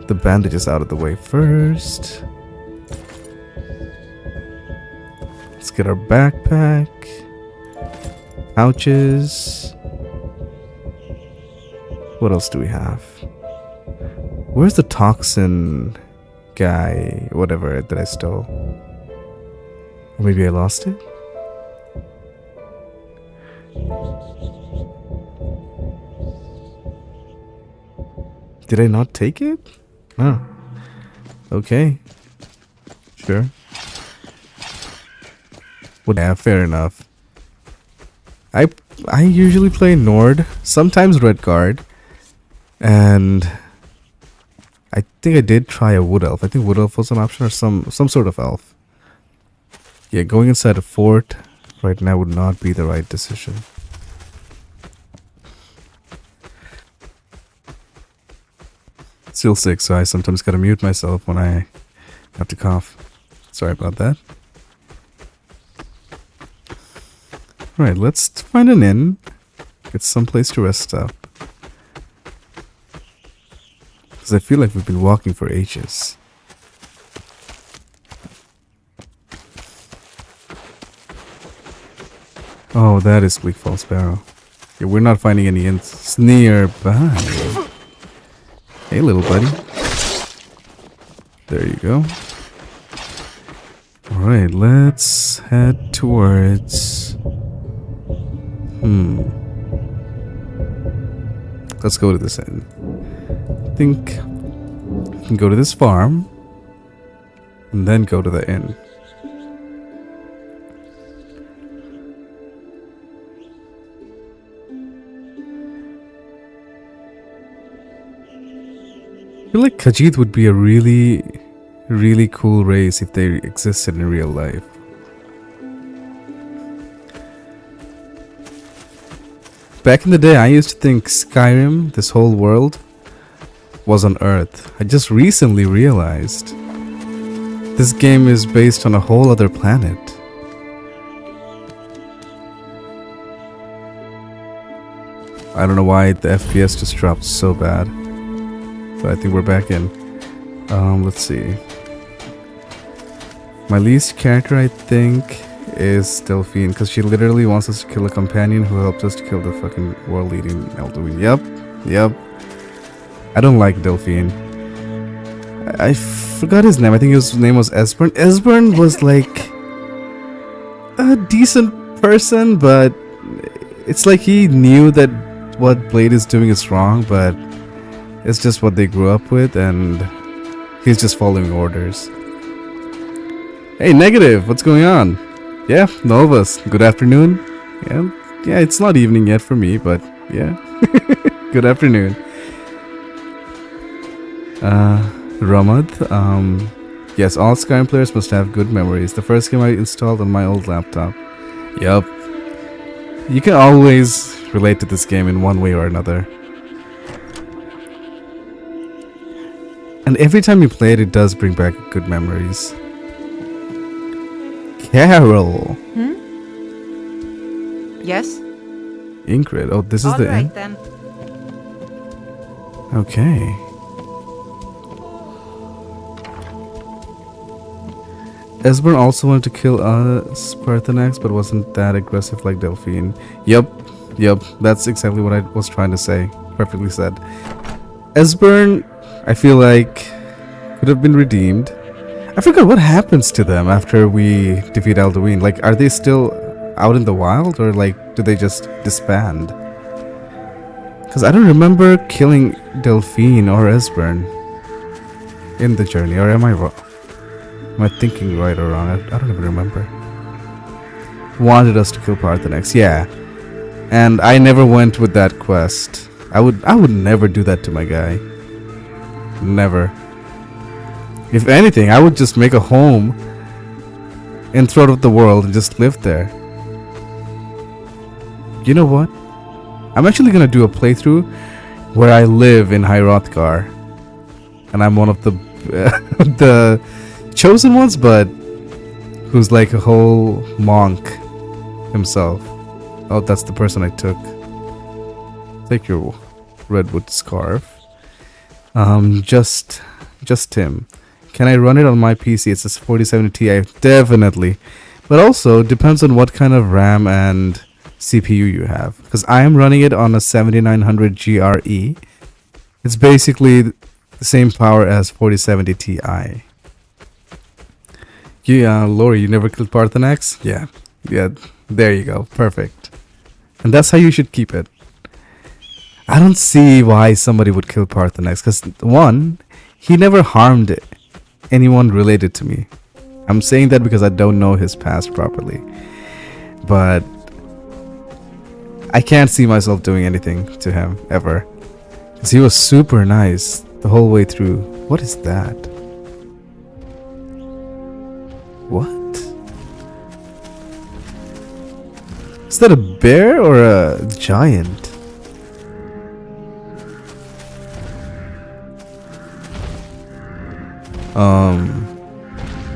the bandages out of the way first. Let's get our backpack. Pouches. What else do we have? Where's the toxin guy, whatever, that I stole? Or maybe I lost it? Did I not take it? Oh. Okay. Sure. Well, yeah, fair enough. I usually play Nord, sometimes Redguard, and I think I did try a Wood Elf. I think Wood Elf was an option or some sort of elf. Yeah, going inside a fort right now would not be the right decision. Still sick, so I sometimes gotta mute myself when I have to cough. Sorry about that. Alright, let's find an inn. Get some place to rest up. Because I feel like we've been walking for ages. Oh, that is Bleak Falls Sparrow. Yeah, we're not finding any inns nearby. Hey, little buddy. There you go. Alright, let's head towards... Let's go to this inn. I think we can go to this farm and then go to the inn. I feel like Khajiit would be a really, really cool race if they existed in real life. Back in the day, I used to think Skyrim, this whole world, was on Earth. I just recently realized this game is based on a whole other planet. I don't know why the FPS just dropped so bad. But I think we're back in. Let's see. My least character, I think, is Delphine, because she literally wants us to kill a companion who helped us to kill the fucking world-leading Elduin. Yep. I don't like Delphine. I forgot his name. I think his name was Esbern. Esbern was like a decent person, but it's like he knew that what Blade is doing is wrong, but it's just what they grew up with, and he's just following orders. Hey, Negative, what's going on? Yeah, Novus, good afternoon. Yeah, it's not evening yet for me, but yeah. Good afternoon. Ramad, yes, all Skyrim players must have good memories. The first game I installed on my old laptop. Yup. You can always relate to this game in one way or another. And every time you play it, it does bring back good memories. Carol. Yes? Ingrid. Oh, this is the Alright end? then. Okay. Esbern also wanted to kill Spartanax, but wasn't that aggressive like Delphine. Yep, that's exactly what I was trying to say. Perfectly said. Esbern, I feel like, could have been redeemed. I forgot what happens to them after we defeat Alduin. Like, are they still out in the wild, or like, do they just disband? Because I don't remember killing Delphine or Esbern in the journey, or am I wrong? Am I thinking right or wrong? I don't even remember. Wanted us to kill Parthenax, yeah. And I never went with that quest. I would never do that to my guy. Never. If anything, I would just make a home in Throat of the World and just live there. You know what? I'm actually gonna do a playthrough where I live in High Hrothgar. And I'm one of the the chosen ones, but who's like a whole monk himself. Oh, that's the person I took. Take your redwood scarf. Just him. Can I run it on my PC? It says 4070 Ti. Definitely. But also depends on what kind of RAM and CPU you have. Because I am running it on a 7900 GRE. It's basically the same power as 4070 Ti. Yeah, Lori, you never killed Parthenax? Yeah, there you go. Perfect. And that's how you should keep it. I don't see why somebody would kill Parthenax, because one, he never harmed anyone related to me. I'm saying that because I don't know his past properly. But I can't see myself doing anything to him, ever. Because he was super nice the whole way through. What is that? What? Is that a bear or a giant?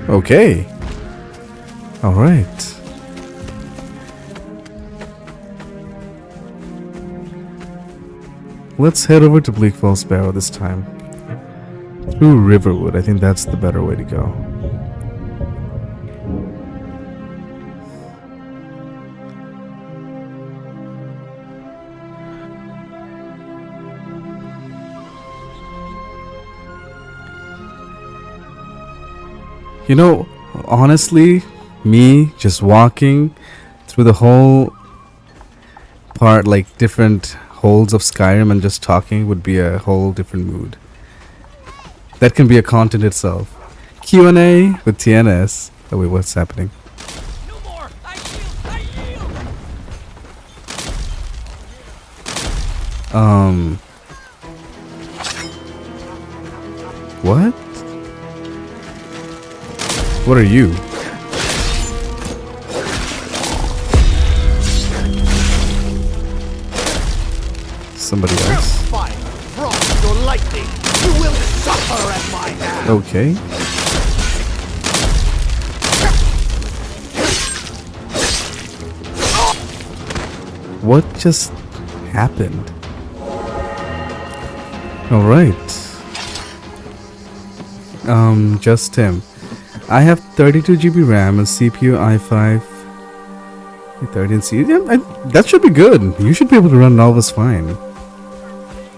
Okay. Alright. Let's head over to Bleak Falls Barrow this time. Through Riverwood, I think that's the better way to go. You know, honestly, me just walking through the whole part, like different holds of Skyrim and just talking would be a whole different mood. That can be a content itself. Q&A with TNS. Oh wait, what's happening? What? What are you? Somebody else? Fire, frost, or lightning, you will suffer at my hand. Okay. What just happened? All right. Just him. I have 32 GB RAM and CPU i5 13C. Yeah, that should be good. You should be able to run Nolvus fine.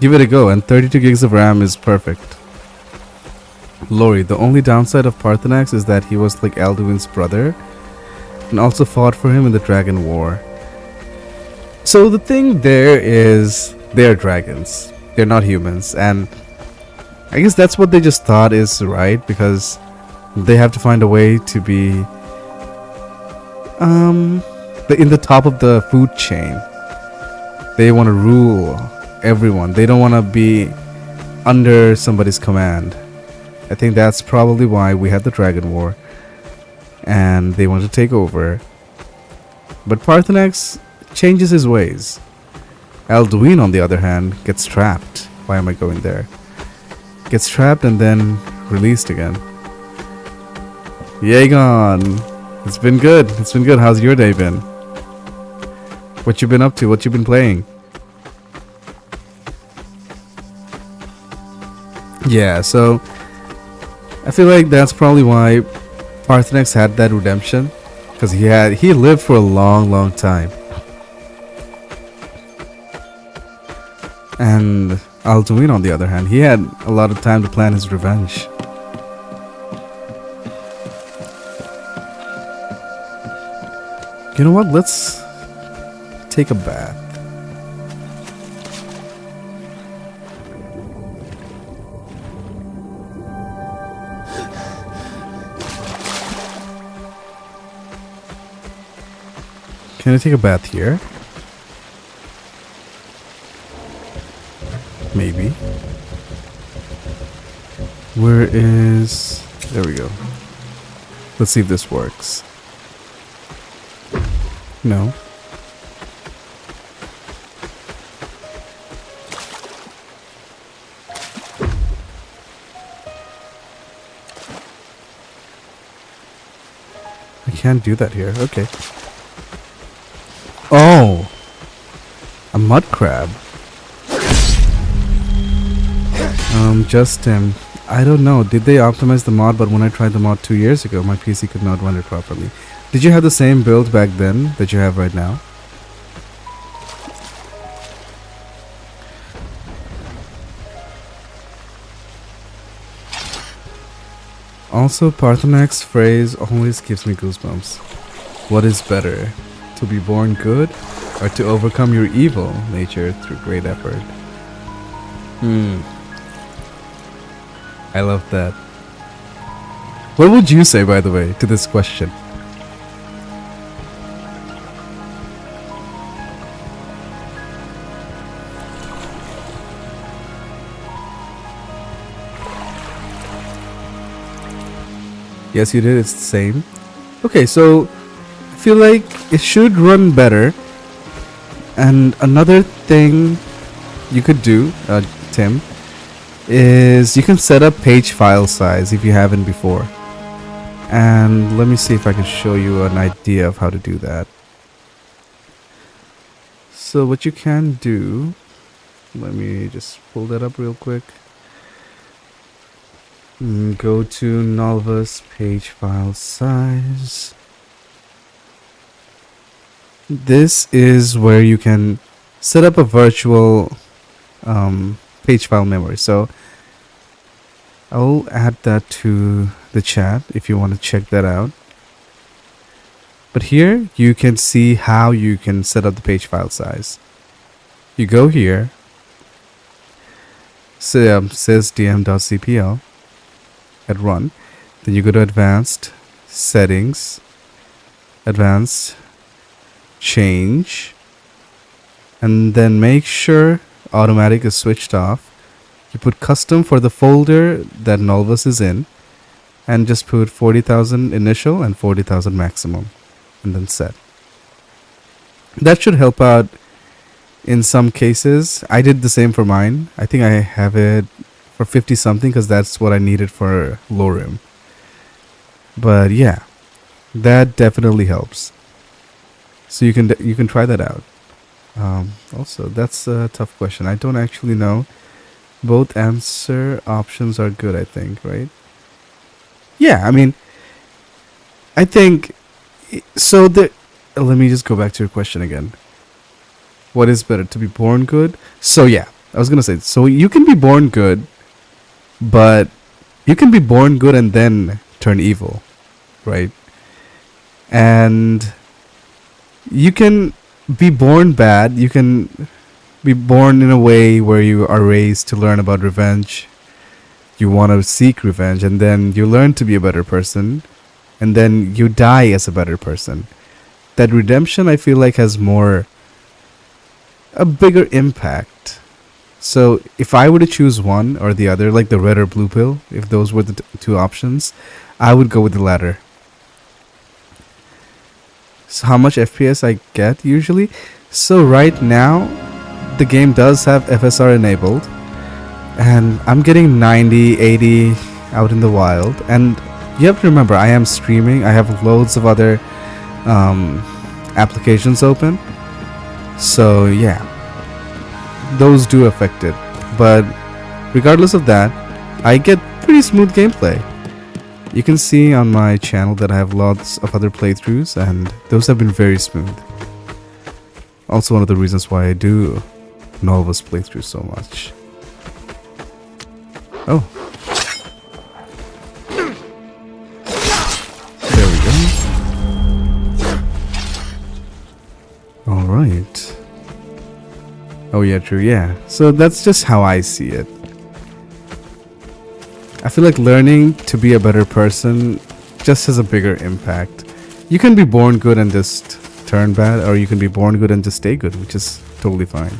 Give it a go, and 32 gigs of RAM is perfect. Lori, the only downside of Parthenax is that he was like Alduin's brother and also fought for him in the Dragon War. So the thing there is, they're dragons. They're not humans, and I guess that's what they just thought is right, because they have to find a way to be in the top of the food chain. They want to rule everyone. They don't want to be under somebody's command. I think that's probably why we had the Dragon War, and they want to take over. But Parthenax changes his ways. Alduin, on the other hand, gets trapped. Why am I going there? Gets trapped and then released again. Yay, gone. It's been good. It's been good. How's your day been? What you been up to? What you been playing? Yeah, so I feel like that's probably why Parthenex had that redemption, because he lived for a long time. And Alduin, on the other hand, he had a lot of time to plan his revenge. You know what? Let's take a bath. Can I take a bath here? Maybe. Where is... There we go. Let's see if this works. No. I can't do that here. Okay. Oh! A mud crab. Justin, I don't know. Did they optimize the mod? But when I tried the mod 2 years ago, my PC could not run it properly. Did you have the same build back then that you have right now? Also, Parthenex's phrase always gives me goosebumps. What is better, to be born good or to overcome your evil nature through great effort? I love that. What would you say, by the way, to this question? Yes, you did. It's the same. Okay, so I feel like it should run better. And another thing you could do, Tim, is you can set up page file size if you haven't before. And let me see if I can show you an idea of how to do that. So what you can do, let me just pull that up real quick. Go to Nolvus page file size. This is where you can set up a virtual page file memory. So I'll add that to the chat if you want to check that out. But here you can see how you can set up the page file size. You go here, sysdm.cpl, at run, then you go to advanced settings, advanced change, and then make sure automatic is switched off. You put custom for the folder that Nolvus is in, and just put 40,000 initial and 40,000 maximum, and then set. That should help out in some cases. I did the same for mine. I think I have it for 50 something because that's what I needed for Lorem. But yeah, that definitely helps. So you can try that out. Also, that's a tough question. I don't actually know. Both answer options are good, I think, right? Yeah, I mean, I think so. Let me just go back to your question again. What is better, to be born good? So yeah, I was gonna say, so you can be born good, but you can be born good and then turn evil, right? And you can be born bad. You can be born in a way where you are raised to learn about revenge. You want to seek revenge, and then you learn to be a better person, and then you die as a better person. That redemption, I feel like, has a bigger impact. So if I were to choose one or the other, like the red or blue pill, if those were the two options, I would go with the latter. So how much FPS I get usually? So right now, the game does have FSR enabled, and I'm getting 90, 80 out in the wild, and You have to remember, I am streaming. I have loads of other applications open. So yeah, those do affect it. But regardless of that, I get pretty smooth gameplay. You can see on my channel that I have lots of other playthroughs, and those have been very smooth. Also one of the reasons why I do Nolvus playthrough so much. Oh. There we go. Alright. Oh yeah, true, yeah. So that's just how I see it. I feel like learning to be a better person just has a bigger impact. You can be born good and just turn bad, or you can be born good and just stay good, which is totally fine.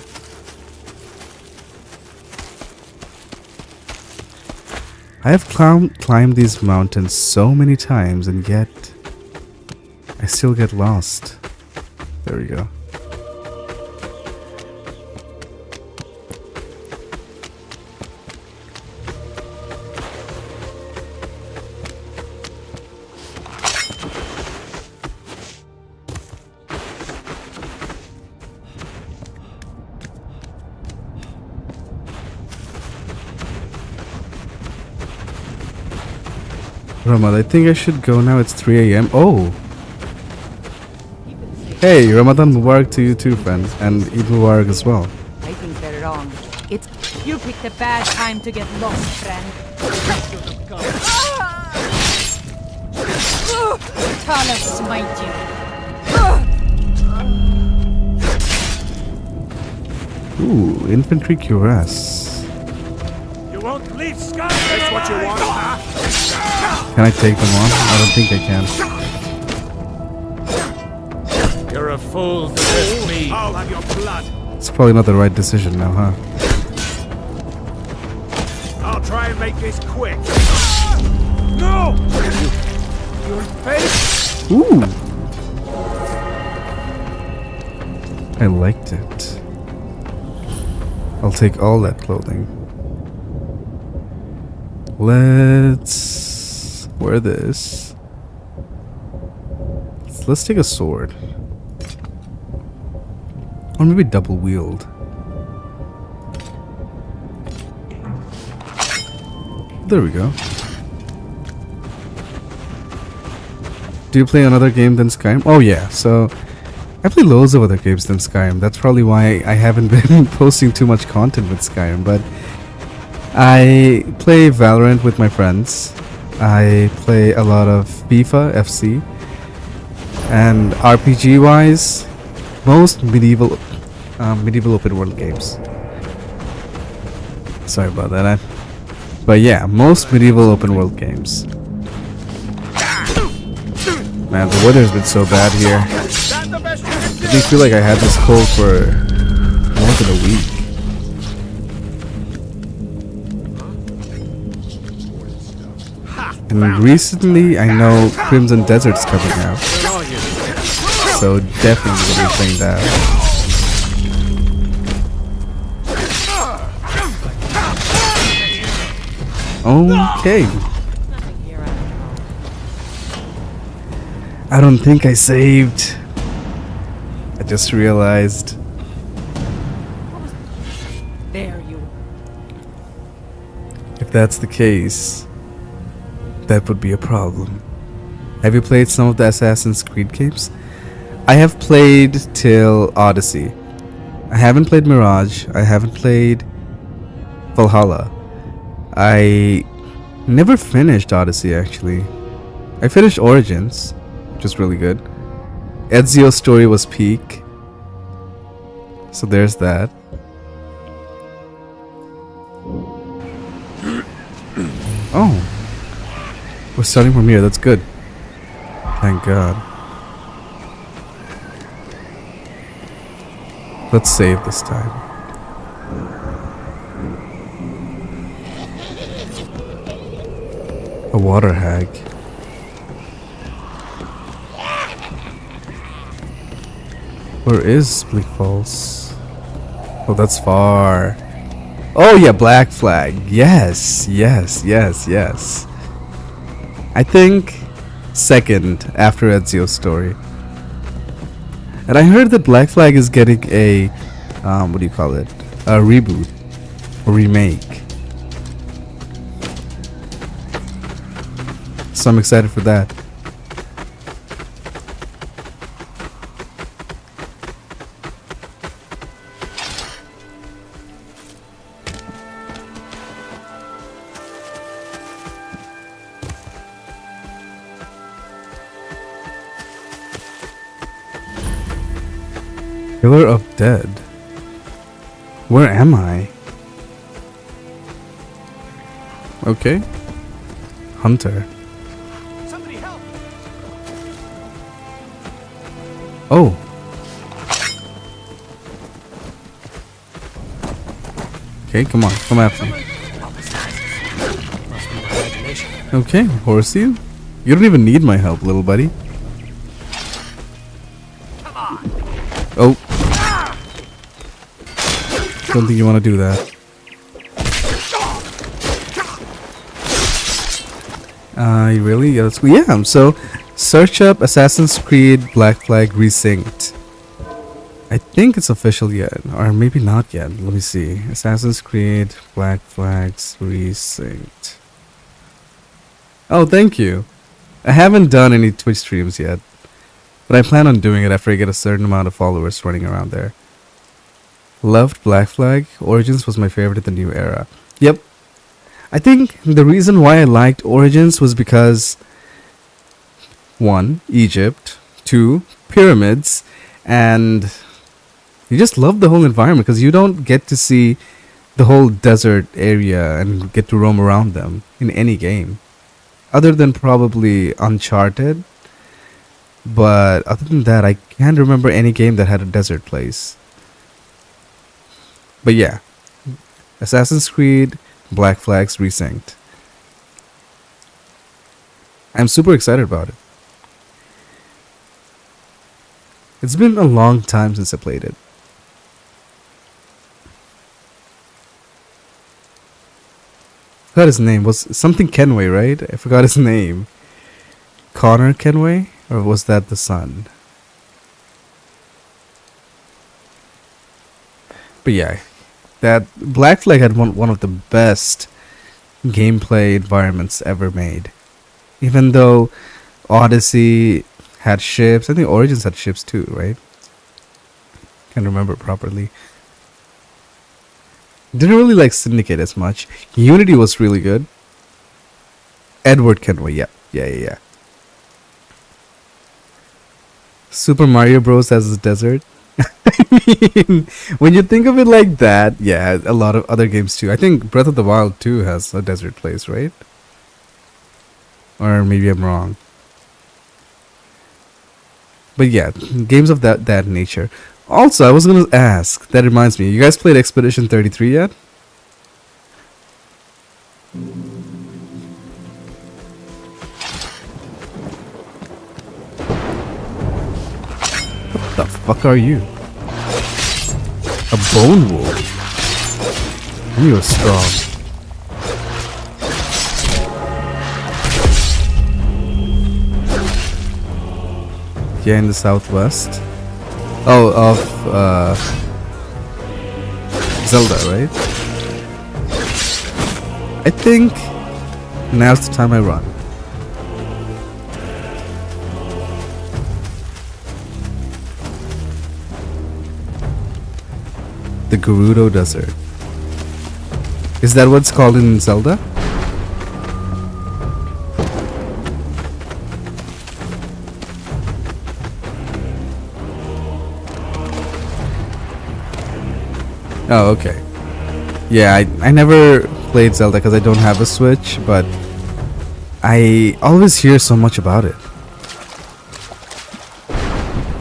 I have climbed these mountains so many times, and yet I still get lost. There we go. Ramad, I think I should go now. It's 3 AM. Oh! Hey, Ramadan Mubarak to you too, friend. And Eid Mubarak as well. I think they're wrong. It's... You picked a bad time to get lost, friend. Tala smite you. Ooh, infantry cuirass. You won't leave Skyrim. That's what you want, huh? Can I take them on? I don't think I can. You're a fool to risk me. I'll have your blood. It's probably not the right decision now, huh? I'll try and make this quick. No! Your face? Ooh! I liked it. I'll take all that clothing. Let's wear this. Let's take a sword. Or maybe double wield. There we go. Do you play another game than Skyrim? Oh yeah, so I play loads of other games than Skyrim. That's probably why I haven't been posting too much content with Skyrim, but I play Valorant with my friends. I play a lot of FIFA, FC, and RPG wise, most medieval open world games. Sorry about that. But yeah, most medieval open world games. Man, the weather's been so bad here. I do feel like I had this cold for more than a week. And recently, I know Crimson Desert's coming out, so definitely gonna be playing that. Okay. I don't think I saved. I just realized. There you. If that's the case, that would be a problem. Have you played some of the Assassin's Creed games? I have played till Odyssey. I haven't played Mirage. I haven't played Valhalla. I never finished Odyssey actually. I finished Origins, which was really good. Ezio's story was peak. So there's that. Oh. We're starting from here, that's good. Thank God. Let's save this time. A water hag. Where is Bleak Falls? Oh, that's far. Oh yeah, Black Flag. Yes, yes, yes, yes. I think second after Ezio's story. And I heard that Black Flag is getting a, what do you call it? A reboot. Or remake. So I'm excited for that. Killer of Dead. Where am I? Okay. Hunter. Somebody help! Oh. Okay, come on. Come after me. Okay, horsey. You don't even need my help, little buddy. Oh. Don't think you want to do that. Really? Yeah, that's cool. Yeah, so search up Assassin's Creed Black Flag Resynced. I think it's official yet, or maybe not yet. Let me see. Assassin's Creed Black Flags Resynced. Oh, thank you. I haven't done any Twitch streams yet, but I plan on doing it after I get a certain amount of followers running around there. Loved Black Flag. Origins was my favorite in the new era. Yep. I think the reason why I liked Origins was because 1. Egypt, 2. Pyramids, and you just love the whole environment because you don't get to see the whole desert area and get to roam around them in any game. Other than probably Uncharted. But other than that, I can't remember any game that had a desert place. But yeah, Assassin's Creed Black Flags Resynced. I'm super excited about it. It's been a long time since I played it. I forgot his name. Was something Kenway, right? I forgot his name. Connor Kenway? Or was that the son? But yeah, that Black Flag had one of the best gameplay environments ever made. Even though Odyssey had ships, I think Origins had ships too, right? Can't remember properly. Didn't really like Syndicate as much. Unity was really good. Edward Kenway, yeah. Super Mario Bros. Has a desert. I mean, when you think of it like that, yeah, a lot of other games too. I think Breath of the Wild 2 has a desert place, right? Or maybe I'm wrong. But yeah, games of that nature. Also, I was gonna ask, that reminds me, you guys played Expedition 33 yet? What the fuck are you? A bone wolf? You are strong. Yeah, in the southwest. Oh, of Zelda, right? I think now's the time I run. The Gerudo Desert. Is that what it's called in Zelda? Oh, okay. Yeah, I never played Zelda because I don't have a Switch, but I always hear so much about it.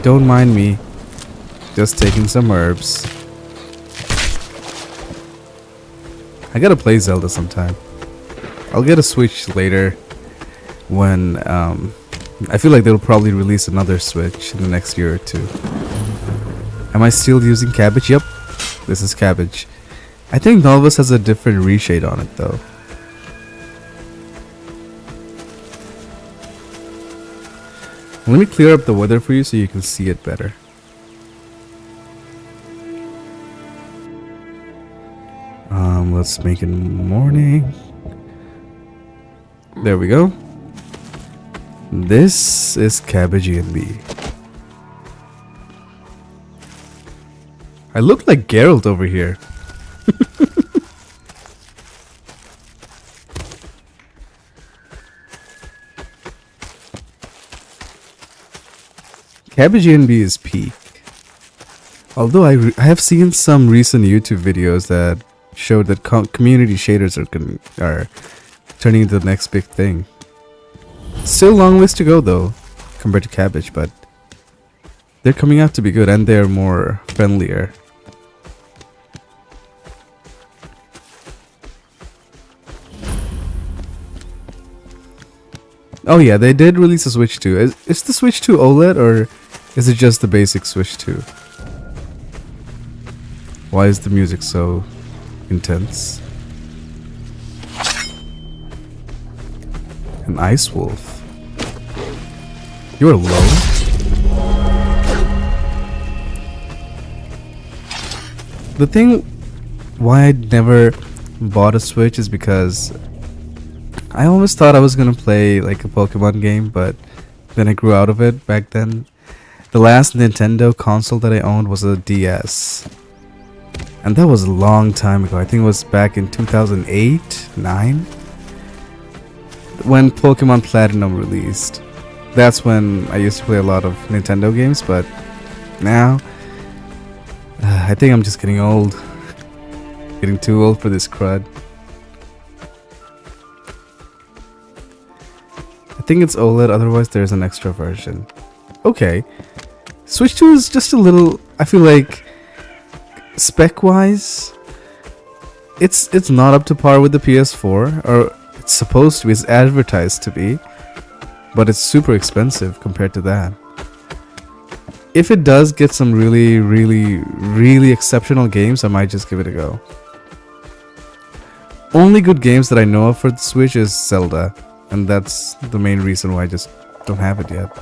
Don't mind me. Just taking some herbs. I gotta play Zelda sometime. I'll get a Switch later when I feel like they'll probably release another Switch in the next year or two. Am I still using Cabbage? Yep. This is Cabbage. I think Nolvus has a different reshade on it though. Let me clear up the weather for you so you can see it better. Let's make it morning. There we go. This is Cabbage ENB. I look like Geralt over here. Cabbage ENB is peak. Although I have seen some recent YouTube videos that showed that community shaders are turning into the next big thing. Still a long ways to go though, compared to Cabbage, but they're coming out to be good and they're more friendlier. Oh yeah, they did release a Switch 2. Is the Switch 2 OLED or is it just the basic Switch 2? Why is the music so intense? An ice wolf. You're low. The thing why I never bought a Switch is because I always thought I was gonna play like a Pokemon game, but then I grew out of it back then. The last Nintendo console that I owned was a DS. And that was a long time ago. I think it was back in 2008, 9? When Pokemon Platinum released. That's when I used to play a lot of Nintendo games, but now I think I'm just getting old. Getting too old for this crud. I think it's OLED, otherwise there's an extra version. Okay. Switch 2 is just a little, I feel like spec wise it's not up to par with the PS4, or it's supposed to be, it's advertised to be, but it's super expensive compared to that. If it does get some really exceptional games, I might just give it a go. Only good games that I know of for the Switch is Zelda, and that's the main reason why I just don't have it yet.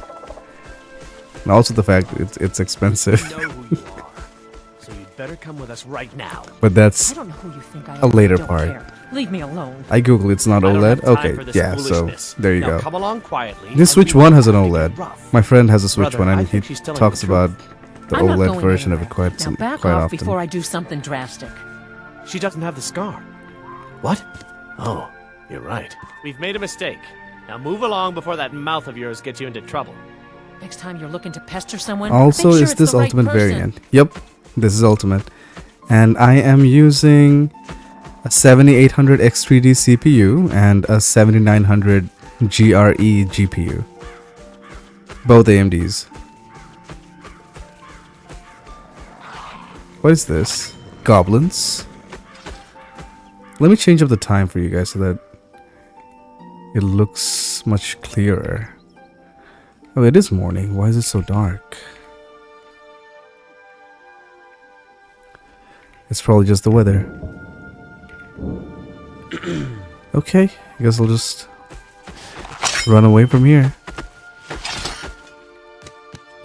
And also the fact it's expensive. So you'd better come with us right now. But that's I don't know who you think I am. a later Don't part. care. Leave me alone. I googled it's not I don't have OLED. time Okay, for this yeah, so foolishness. there you Now go. come along quietly This and Switch we 1 won't has an have to get OLED. rough. My friend has a Switch Brother, 1 I and he think she's telling talks the truth. about the I'm not OLED going version of anywhere. it quite, Now back quite off often. before I do something drastic. She doesn't have the scar. What? Oh, you're right. We've made a mistake. Now move along before that mouth of yours gets you into trouble. Next time you're looking to pester someone, Also, make sure is it's this the right Ultimate person. variant? Yep, this is Ultimate. And I am using a 7800 X3D CPU and a 7900 GRE GPU. Both AMDs. What is this? Goblins? Let me change up the time for you guys so that it looks much clearer. Oh, it is morning. Why is it so dark? It's probably just the weather. Okay, I guess I'll just run away from here.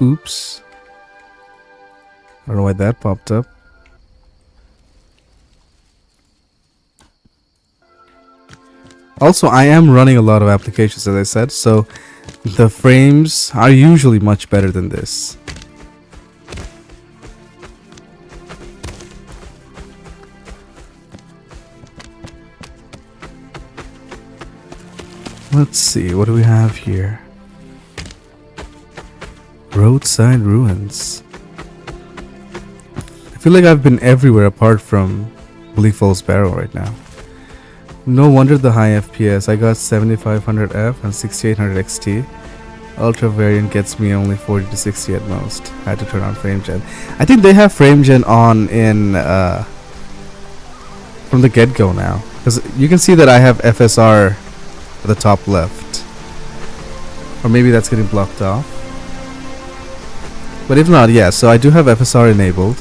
Oops. I don't know why that popped up. Also, I am running a lot of applications, as I said, so the frames are usually much better than this. Let's see, what do we have here? Roadside ruins. I feel like I've been everywhere apart from Bleak Falls Barrow right now. No wonder the high FPS. I got 7500F and 6800 XT. Ultra variant gets me only 40 to 60 at most. I had to turn on frame gen. I think they have frame gen on in from the get-go now, because you can see that I have FSR at the top left, or maybe that's getting blocked off. But if not, yeah, so I do have FSR enabled,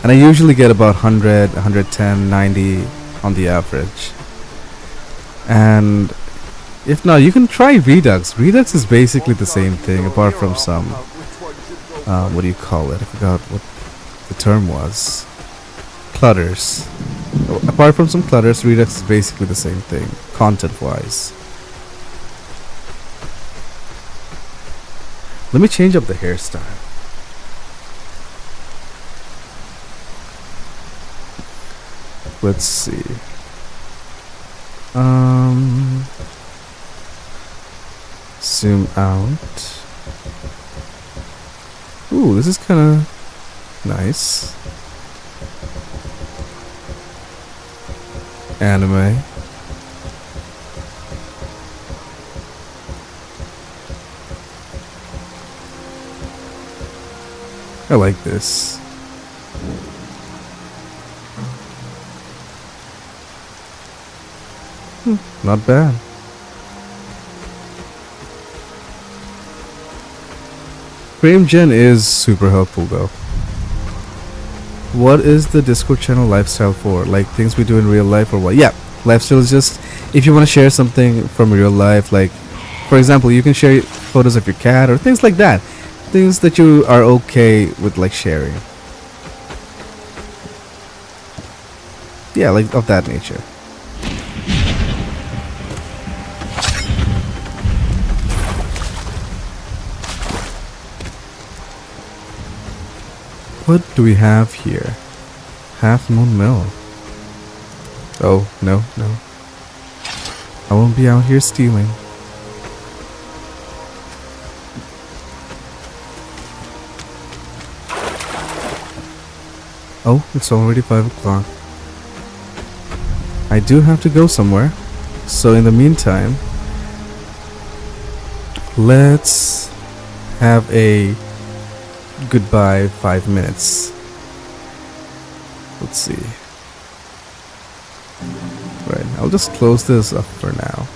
and I usually get about 100, 110, 90 on the average. And If not, you can try Redux. Redux is basically the same thing, apart from some, what do you call it? I forgot what the term was. Clutters. Apart from some clutters, Redux is basically the same thing, content-wise. Let me change up the hairstyle. Let's see. Zoom out. Ooh, this is kind of nice. Anime. I like this. Not bad. Frame gen is super helpful though. What is the Discord channel lifestyle for? Like things we do in real life or what? Yeah, lifestyle is just if you want to share something from real life, like for example, you can share photos of your cat or things like that. Things that you are okay with like sharing. Yeah, like of that nature. What do we have here? Half Moon Mill. Oh, no, no. I won't be out here stealing. Oh, it's already 5 o'clock. I do have to go somewhere. So in the meantime, let's have a goodbye 5 minutes. Let's see. Right, I'll just close this up for now.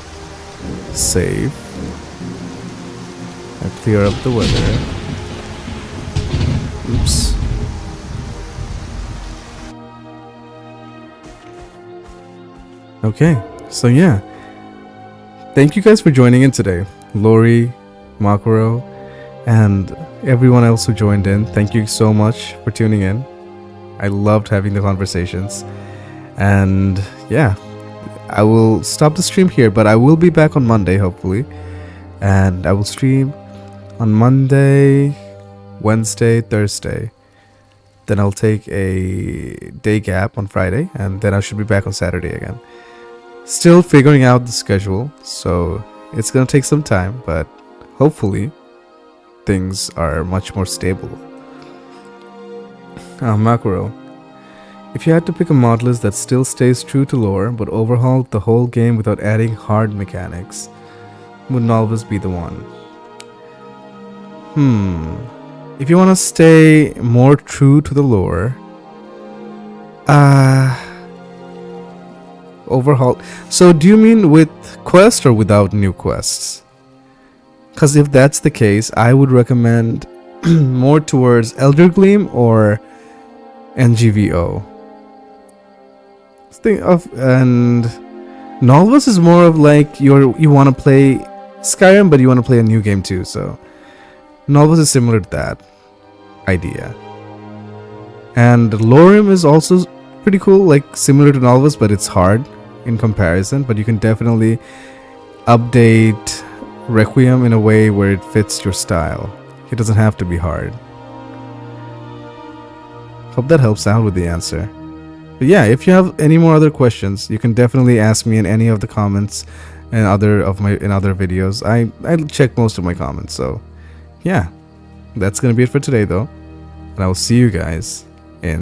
Save. And clear up the weather. Oops. Okay, so yeah. Thank you guys for joining in today. Lori, Makaro, and everyone else who joined in. Thank you so much for tuning in. I loved having the conversations. And yeah, I will stop the stream here, but I will be back on Monday, hopefully. And I will stream on Monday, Wednesday, Thursday. Then I'll take a day gap on Friday, and then I should be back on Saturday again. Still figuring out the schedule, so it's gonna take some time, but hopefully things are much more stable. Makaro. If you had to pick a modlist that still stays true to lore, but overhauled the whole game without adding hard mechanics, would Nolvus be the one? If you want to stay more true to the lore, overhauled. So do you mean with quest or without new quests? Because if that's the case, I would recommend more towards Elder Gleam or NGVO. And Nolvus is more of like you want to play Skyrim, but you want to play a new game too. So Nolvus is similar to that idea. And Lorem is also pretty cool, like similar to Nolvus, but it's hard in comparison. But you can definitely update Requiem in a way where it fits your style. It doesn't have to be hard. Hope that helps out with the answer. But yeah, if you have any more other questions, you can definitely ask me in any of the comments and other videos. I check most of my comments. So yeah, that's gonna be it for today though, and I will see you guys